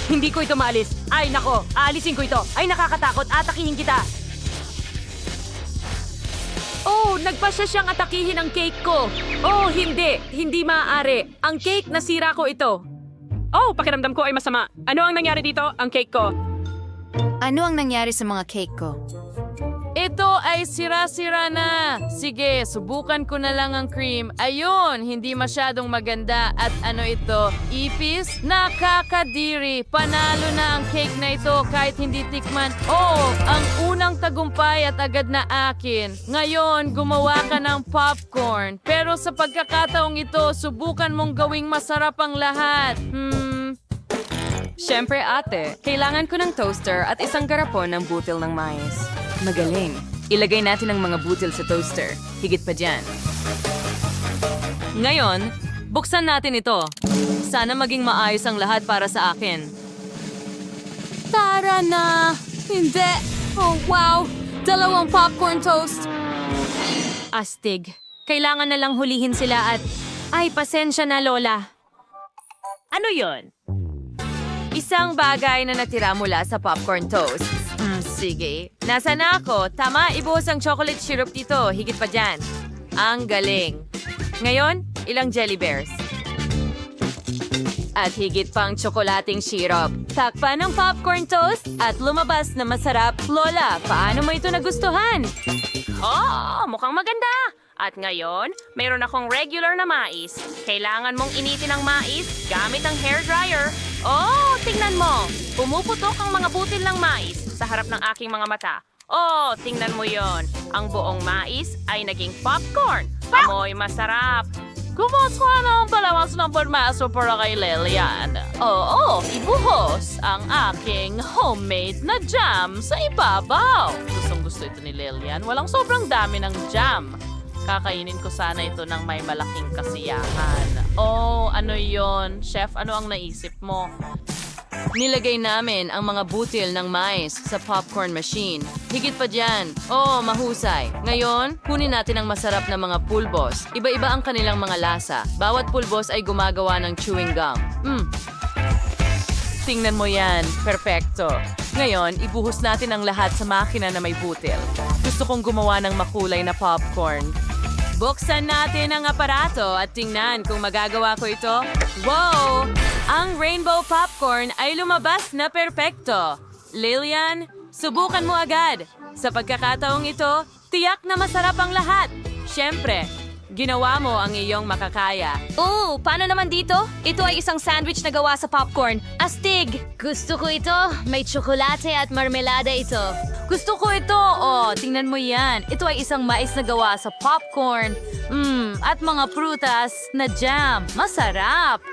Hindi ko ito maalis. Ay, nako! Aalisin ko ito. Ay, nakakatakot. Atakihin kita. Oh, nagpasya siyang atakihin ang cake ko. Oh, hindi. Hindi maaari. Ang cake, nasira ko ito. Oh, pakiramdam ko ay masama. Ano ang nangyari dito? Ang cake ko. Ano ang nangyari sa mga cake ko? Ito ay sira-sira na. Sige, subukan ko na lang ang cream. Ayun, hindi masyadong maganda. At ano ito? Ipis? Nakakadiri. Panalo na ang cake na ito kahit hindi tikman. Oh, ang unang tagumpay at agad na akin. Ngayon, gumawa ka ng popcorn. Pero sa pagkakataong ito, subukan mong gawing masarap ang lahat. Siyempre, ate, kailangan ko ng toaster at isang garapon ng butil ng mais. Magaling. Ilagay natin ang mga butil sa toaster. Higit pa dyan. Ngayon, buksan natin ito. Sana maging maayos ang lahat para sa akin. Tara na! Hindi! Oh, wow! 2 popcorn toast! Astig. Kailangan na lang hulihin sila at... Ay, pasensya na, Lola. Ano yon? Isang bagay na natira mula sa popcorn toast. Sige. Nasa na ako? Tama, ibuhos ang chocolate syrup dito. Higit pa dyan. Ang galing. Ngayon, ilang jelly bears. At higit pang tsokolating syrup. Takpan ng popcorn toast at lumabas na masarap. Lola, paano mo ito nagustuhan? Oh, mukhang maganda. At ngayon, mayroon akong regular na mais. Kailangan mong initin ang mais gamit ang hairdryer. Oh, tingnan mo. Pumuputok ang mga butil ng mais sa harap ng aking mga mata. Oh, tingnan mo yon. Ang buong mais ay naging popcorn. Amoy masarap. Kumusta na ang palawas ng permaso para kay Lilian? Oo, ibuhos ang aking homemade na jam sa ibabaw. Gustong gusto ito ni Lilian. Walang sobrang dami ng jam. Kakainin ko sana ito ng may malaking kasiyahan. Oh, ano yon? Chef, ano ang naisip mo? Nilagay namin ang mga butil ng mais sa popcorn machine. Higit pa dyan. Oh, mahusay. Ngayon, kunin natin ang masarap na mga pulbos. Iba-iba ang kanilang mga lasa. Bawat pulbos ay gumagawa ng chewing gum. Tingnan mo yan. Perfecto. Ngayon, ibuhos natin ang lahat sa makina na may butil. Gusto kong gumawa ng makulay na popcorn. Buksan natin ang aparato at tingnan kung magagawa ko ito. Wow! Ang rainbow popcorn ay lumabas na perpekto. Lilian, subukan mo agad. Sa pagkakataong ito, tiyak na masarap ang lahat. Siyempre, ginawa mo ang iyong makakaya. Oo, paano naman dito? Ito ay isang sandwich na gawa sa popcorn. Astig! Gusto ko ito. May tsokolate at marmelada ito. Gusto ko ito. Oh, tingnan mo yan. Ito ay isang mais na gawa sa popcorn. At mga prutas na jam. Masarap.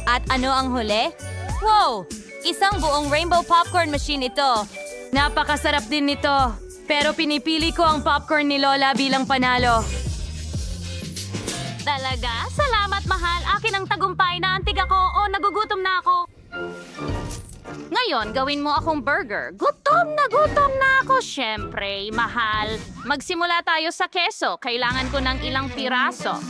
At ano ang huli? Wow! Isang buong rainbow popcorn machine ito. Napakasarap din nito. Pero pinipili ko ang popcorn ni Lola bilang panalo. Talaga? Salamat, mahal. Akin ang tagumpay. Naantig ako o nagugutom na ako. Ngayon, gawin mo akong burger. Gutom na ako, syempre, mahal. Magsimula tayo sa keso. Kailangan ko ng ilang piraso.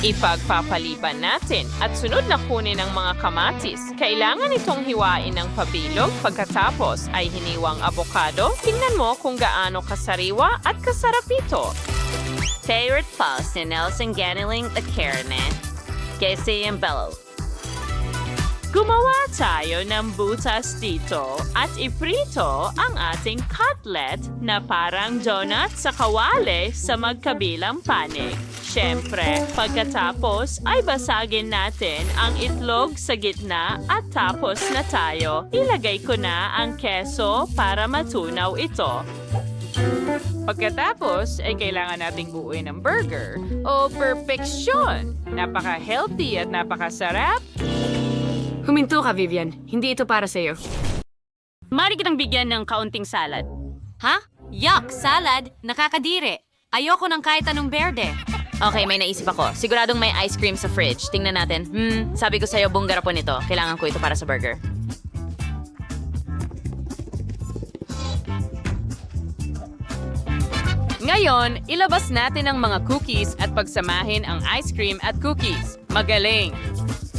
Ipagpapaliban natin at sunod na kunin ang mga kamatis. Kailangan itong hiwain ng pabilog pagkatapos ay hiniwang abokado. Tingnan mo kung gaano kasariwa at kasarap ito. Favorite pause ni Nelson Ganiling the carne. Kasi yung bellow. Gumawa tayo ng butas dito at iprito ang ating cutlet na parang donut sa kawali sa magkabilang panig. Siyempre, pagkatapos ay basagin natin ang itlog sa gitna at tapos na tayo. Ilagay ko na ang keso para matunaw ito. Pagkatapos ay kailangan nating buuin ng burger o perfeksyon. Napaka-healthy at napakasarap. Huminto ka, Vivian. Hindi ito para sa'yo. Mari kitang bigyan ng kaunting salad. Ha? Yuck! Salad? Nakakadiri. Ayoko ng kahit anong berde. Okay, may naisip ako. Siguradong may ice cream sa fridge. Tingnan natin. Sabi ko sa'yo, bunggara po nito. Kailangan ko ito para sa burger. Ngayon, ilabas natin ang mga cookies at pagsamahin ang ice cream at cookies. Magaling!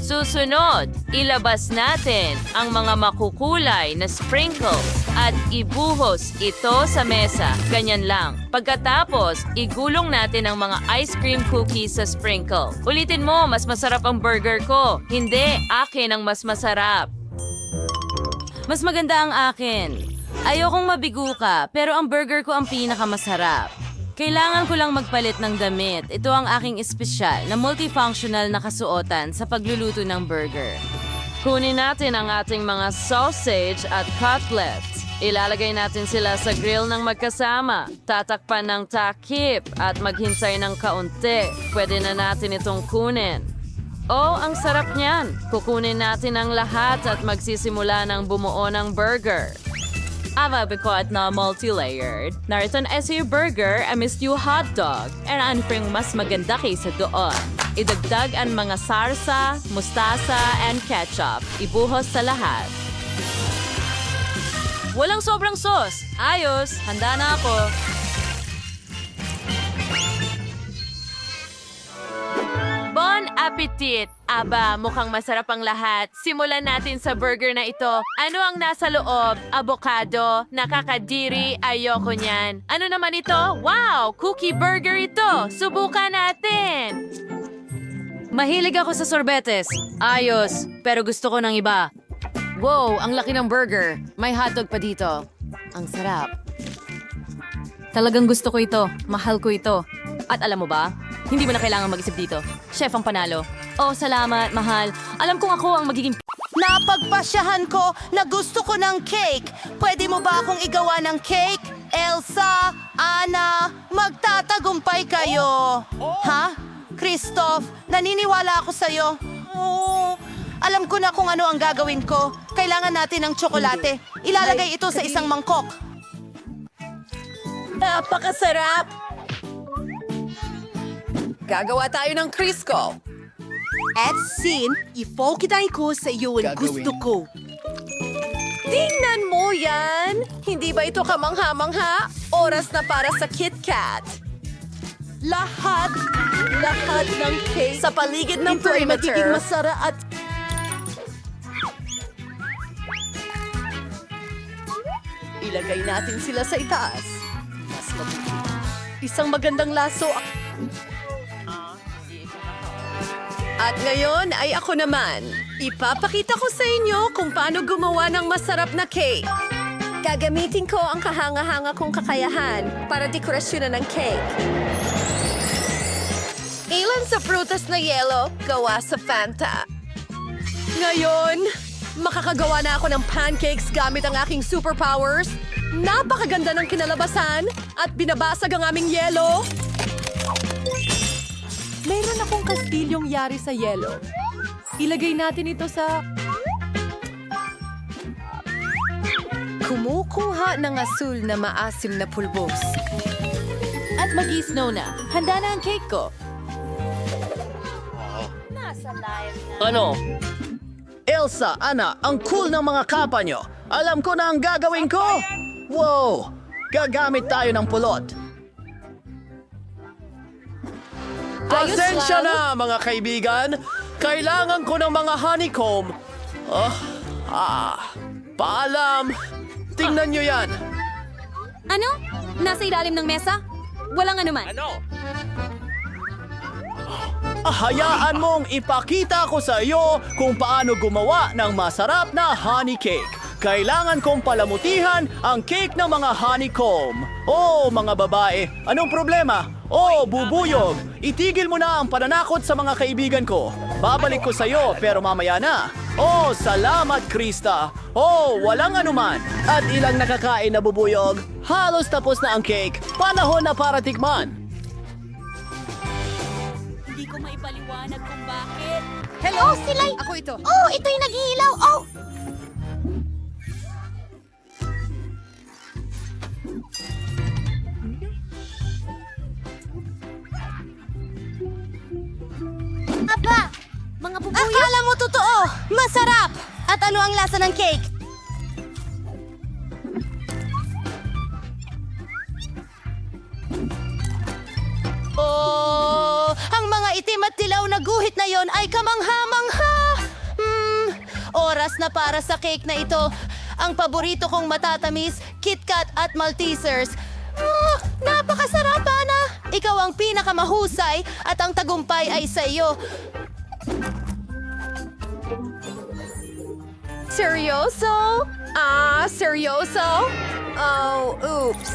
Susunod, ilabas natin ang mga makukulay na sprinkles at ibuhos ito sa mesa. Ganyan lang. Pagkatapos, igulong natin ang mga ice cream cookies sa sprinkle. Ulitin mo, mas masarap ang burger ko. Hindi, akin ang mas masarap. Mas maganda ang akin. Ayokong mabigo ka, pero ang burger ko ang pinakamasarap. Kailangan ko lang magpalit ng damit. Ito ang aking espesyal na multifunctional na kasuotan sa pagluluto ng burger. Kunin natin ang ating mga sausage at cutlets. Ilalagay natin sila sa grill ng magkasama. Tatakpan ng takip at maghintay ng kaunti. Pwede na natin itong kunin. Oh, ang sarap niyan. Kukunin natin ang lahat at magsisimula ng bumuo ng burger. Avabikot na multi-layered. Narito na SU burger, I missed you hotdog. And ano pang mas maganda kaysa doon? Idagdag ang mga sarsa, mustasa, and ketchup. Ibuhos sa lahat. Walang sobrang sauce. Ayos, handa na ako. Bon appetit! Aba, mukhang masarap ang lahat. Simulan natin sa burger na ito. Ano ang nasa loob? Avocado, nakakadiri, ayoko niyan. Ano naman ito? Wow! Cookie burger ito! Subukan natin! Mahilig ako sa sorbetes. Ayos, pero gusto ko ng iba. Wow, ang laki ng burger. May hotdog pa dito. Ang sarap. Talagang gusto ko ito. Mahal ko ito. At alam mo ba, hindi mo na kailangan mag-isip dito. Chef ang panalo. Oh, salamat, mahal. Alam kong ako ang magiging... Napagpasyahan ko na gusto ko ng cake. Pwede mo ba akong igawa ng cake? Elsa, Ana, magtatagumpay kayo. Ha? Christoph, naniniwala ako sa'yo. Oh, alam ko na kung ano ang gagawin ko. Kailangan natin ng tsokolate. Ilalagay ito sa isang mangkok. Napakasarap! Gagawa tayo ng Crisco. At Sin, ipokitay ko sa iyo ang gusto ko. Tingnan mo yan! Hindi ba ito kamangha-mangha? Oras na para sa KitKat. Lahat ng cake sa paligid ng perimeter. Ito ay magiging masarap at... Ilagay natin sila sa itaas. Mas mabuti. Isang magandang laso. At ngayon ay ako naman. Ipapakita ko sa inyo kung paano gumawa ng masarap na cake. Gagamitin ko ang kahanga-hanga kong kakayahan para dekorasyonan ng cake. Ilan sa prutas na yelo gawa sa Fanta. Ngayon, makakagawa na ako ng pancakes gamit ang aking superpowers. Napakaganda ng kinalabasan at binabasag ang aming yelo. Mayroon akong kastilyong yari sa yelo. Ilagay natin ito sa... Kumukuha ng asul na maasim na pulbos. At mag-i-snow na. Handa na ang cake ko. Ano? Elsa, Ana, ang cool ng mga kapa nyo. Alam ko na ang gagawin ko. Wow! Gagamit tayo ng pulot. Pasensya na, mga kaibigan. Kailangan ko ng mga honeycomb. Paalam. Tingnan nyo yan. Ano? Nasa ilalim ng mesa? Walang anuman. Hayaan mong ipakita ko sa iyo kung paano gumawa ng masarap na honey cake. Kailangan kong palamutihan ang cake ng mga honeycomb. Oh, mga babae, anong problema? Oh, bubuyog, itigil mo na ang pananakot sa mga kaibigan ko. Babalik ko sa iyo pero mamaya na. Oh, salamat, Krista. Oh, walang anuman. At ilang nakakain na bubuyog, halos tapos na ang cake. Panahon na para tikman. Hindi ko maipaliwanag kung bakit. Hello, Silay! Ako ito. Oh, ito'y naghihilaw! Oh! Aba! Mga bubuyo! Akala mo totoo! Masarap! At ano ang lasa ng cake? Oh, ang mga itim at dilaw na guhit na yon ay kamangha-mangha! Oras na para sa cake na ito. Ang paborito kong matatamis, KitKat at Maltesers. Napakasarap, Ana! Ikaw ang pinakamahusay at ang tagumpay ay sa iyo. Seryoso? Seryoso? Oh, oops.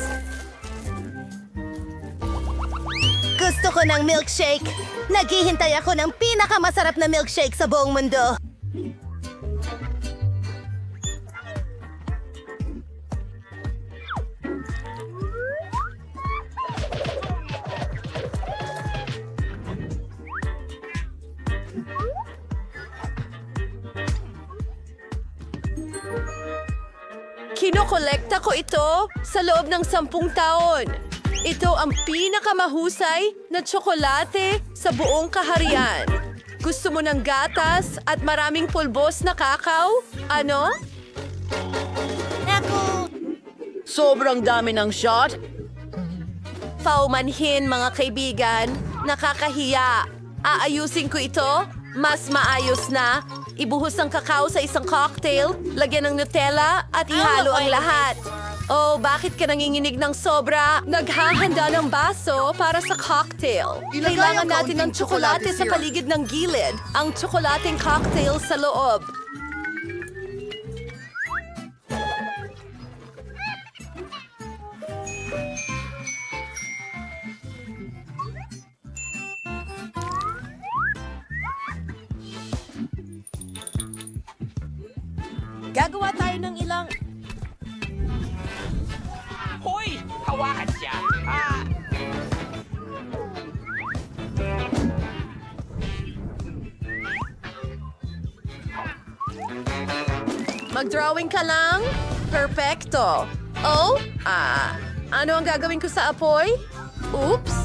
Gusto ko ng milkshake. Naghihintay ako ng pinakamasarap na milkshake sa buong mundo. Kinokolekta ko ito sa loob ng 10 taon. Ito ang pinakamahusay na tsokolate sa buong kaharian. Gusto mo ng gatas at maraming pulbos na kakao? Ano? Sobrang dami ng shot. Paumanhin, mga kaibigan. Nakakahiya. Aayusin ko ito. Mas maayos na. Ibuhos ang kakao sa isang cocktail, lagyan ng Nutella at ihalo ang lahat. Oh, bakit ka nanginginig ng sobra? Naghahanda ng baso para sa cocktail. Kailangan natin ng tsokolate sa paligid ng gilid. Ang tsokolating cocktail sa loob. Gagawa tayo ng ilang... Hoy! Hawakan siya! Mag-drawing ka lang? Perfecto. Oh, ano ang gagawin ko sa apoy? Oops.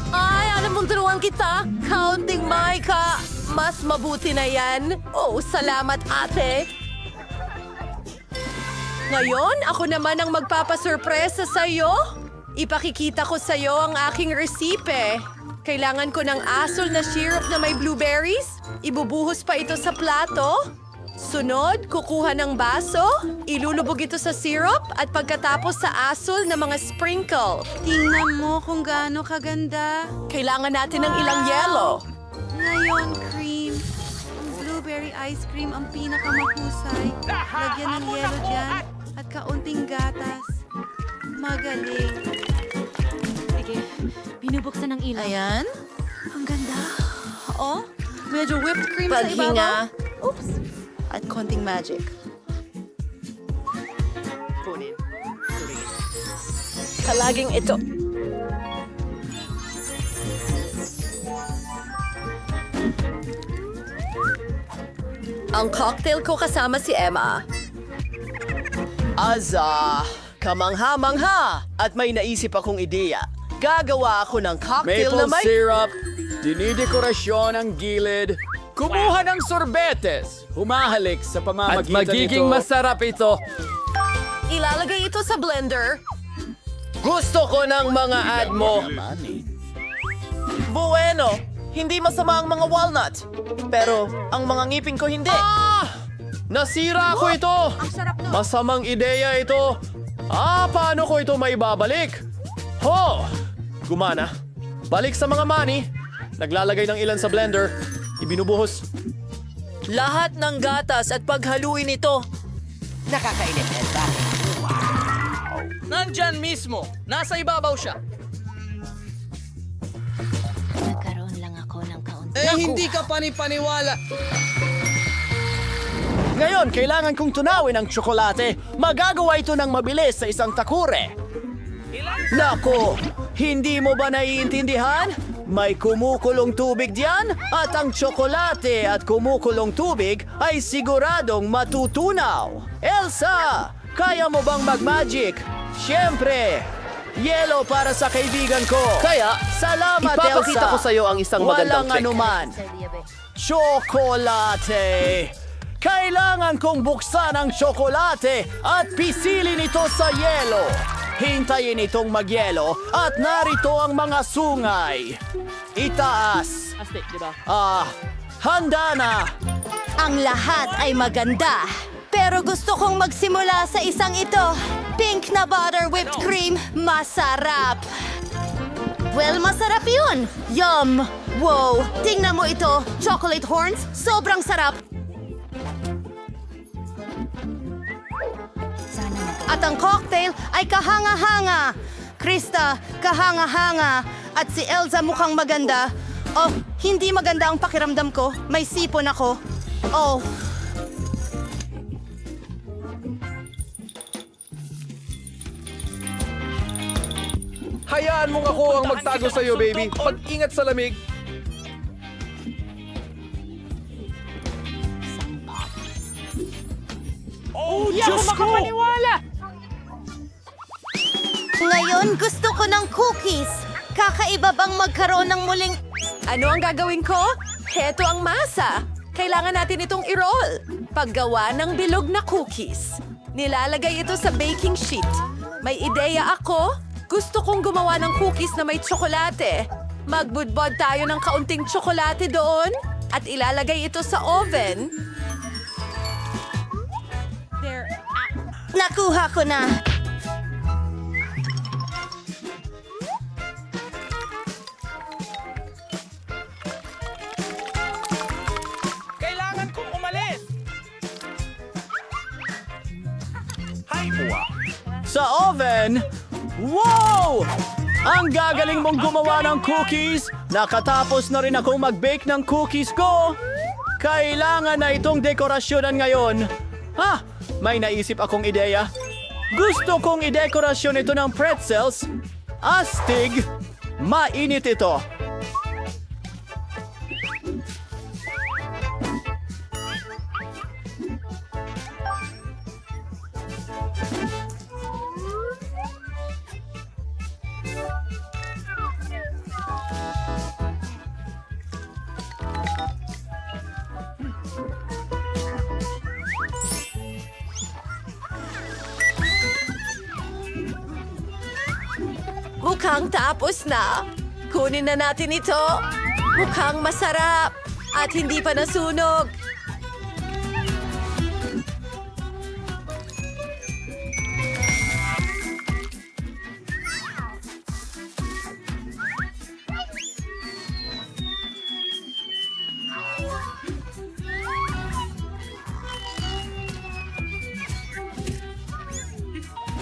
Ay, alam mong turuan kita. Counting Micah. Mas mabuti na yan. Oh, salamat ate. Ngayon, ako naman ang magpapasurpresa sa'yo. Ipakikita ko sa'yo ang aking resipe. Kailangan ko ng asol na syrup na may blueberries. Ibubuhos pa ito sa plato. Sunod, kukuha ng baso. Ilulubog ito sa syrup at pagkatapos sa asol na mga sprinkle. Tingnan mo kung gaano kaganda. Kailangan natin ng ilang yelo. Ngayon, cream. Ang blueberry ice cream ang pinakamahusay. Lagyan ng yelo dyan at kaunting gatas. Magaling. Sige, binubuksan ng ilaw. Ayan. Ang ganda. Oh, medyo whipped cream sa ibabaw. Paghinga. Oops. At konting magic. Kunin. Palaging ito. Ang cocktail ko kasama si Emma. Kamangha-mangha! At may naisip akong ideya. Gagawa ako ng cocktail na Maple may... syrup, dinidekorasyon ang gilid, kumuha ng sorbetes, humahalik sa At pamamagitan magiging nito. masarap ito. Ilalagay ito sa blender. Gusto ko ng mga ad mo. Bueno, hindi masama ang mga walnut. Pero ang mga ngipin ko hindi. Nasira ko ito! Masamang ideya ito. Paano ko ito may babalik? Gumana. Balik sa mga money. Naglalagay ng ilan sa blender. Ibinubuhos. Lahat ng gatas at paghaluin ito. Nakakainit, Elsa. Nandyan mismo. Nasa ibabaw siya. Nagkaroon lang ako ng kaunti. Hindi ka panipaniwala. Ngayon, kailangan kong tunawin ang tsokolate. Magagawa ito ng mabilis sa isang takure. Nako, hindi mo ba naiintindihan? May kumukulong tubig diyan at ang tsokolate at kumukulong tubig ay siguradong matutunaw. Elsa, kaya mo bang mag-magic? Siyempre, yelo para sa kaibigan ko. Kaya, salamat Elsa. ipapakita ko sa'yo ang isang magandang trick. Walang anuman. Tsokolate! Kailangan kong buksan ang tsokolate at pisilin ito sa yelo. Hintayin itong magyelo at narito ang mga sungay. Itaas. Handa na. Ang lahat ay maganda. Pero gusto kong magsimula sa isang ito. Pink na butter whipped cream. Masarap. Well, masarap yun. Yum! Wow! Tingnan mo ito. Chocolate horns. Sobrang sarap. At ang cocktail ay kahanga-hanga. Krista, kahanga-hanga. At si Elsa mukhang maganda. Oh, hindi maganda ang pakiramdam ko. May sipon ako. Oh, Hayaan mong ako ang magtago sa'yo, baby. Pag-ingat sa lamig. ngayon gusto ko ng cookies. Kakaiba bang magkaroon ng muling... Ano ang gagawin ko? Heto ang masa. Kailangan natin itong i-roll. Paggawa ng bilog na cookies. Nilalagay ito sa baking sheet. May ideya ako. Gusto kong gumawa ng cookies na may tsokolate. Magbudbod tayo ng kaunting tsokolate doon at ilalagay ito sa oven. Nakuha ko na. Kailangan kong umalis! Sa oven? Wow! Ang gagaling mong gumawa ng cookies. Nakatapos na rin akong mag-bake ng cookies ko. Kailangan na itong dekorasyonan ngayon. May naisip akong ideya. Gusto kong idekorasyon ito ng pretzels. Astig! Mainit ito. Mukhang tapos na. Kunin na natin ito. Mukhang masarap at hindi pa nasunog.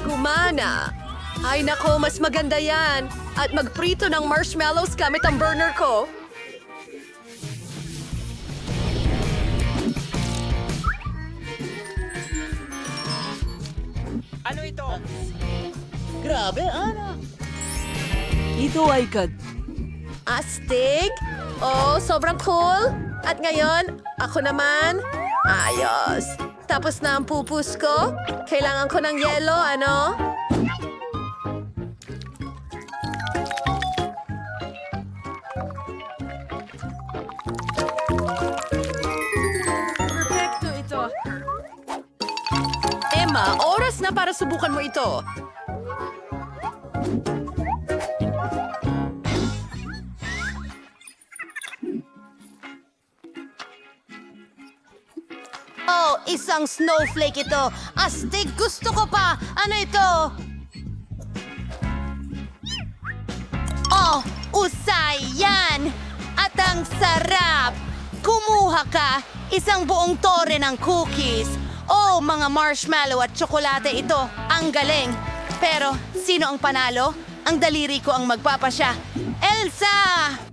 Gumana! Ay nako, mas maganda yan. At magprito ng marshmallows gamit ang burner ko. Ano ito? Grabe, Ana. Ito ay Astig? Oh, sobrang cool. At ngayon, ako naman. Ayos. Tapos na ang pupus ko. Kailangan ko ng yelo, ano? Perfecto ito. Emma, oras na para subukan mo ito. Oh, isang snowflake ito. Astig, gusto ko pa. Ano ito? Oh, usay yan. At ang sarap. Kumuha ka. Isang buong tore ng cookies. Oh, mga marshmallow at tsokolate ito. Ang galing. Pero, sino ang panalo? Ang daliri ko ang magpapasya. Elsa!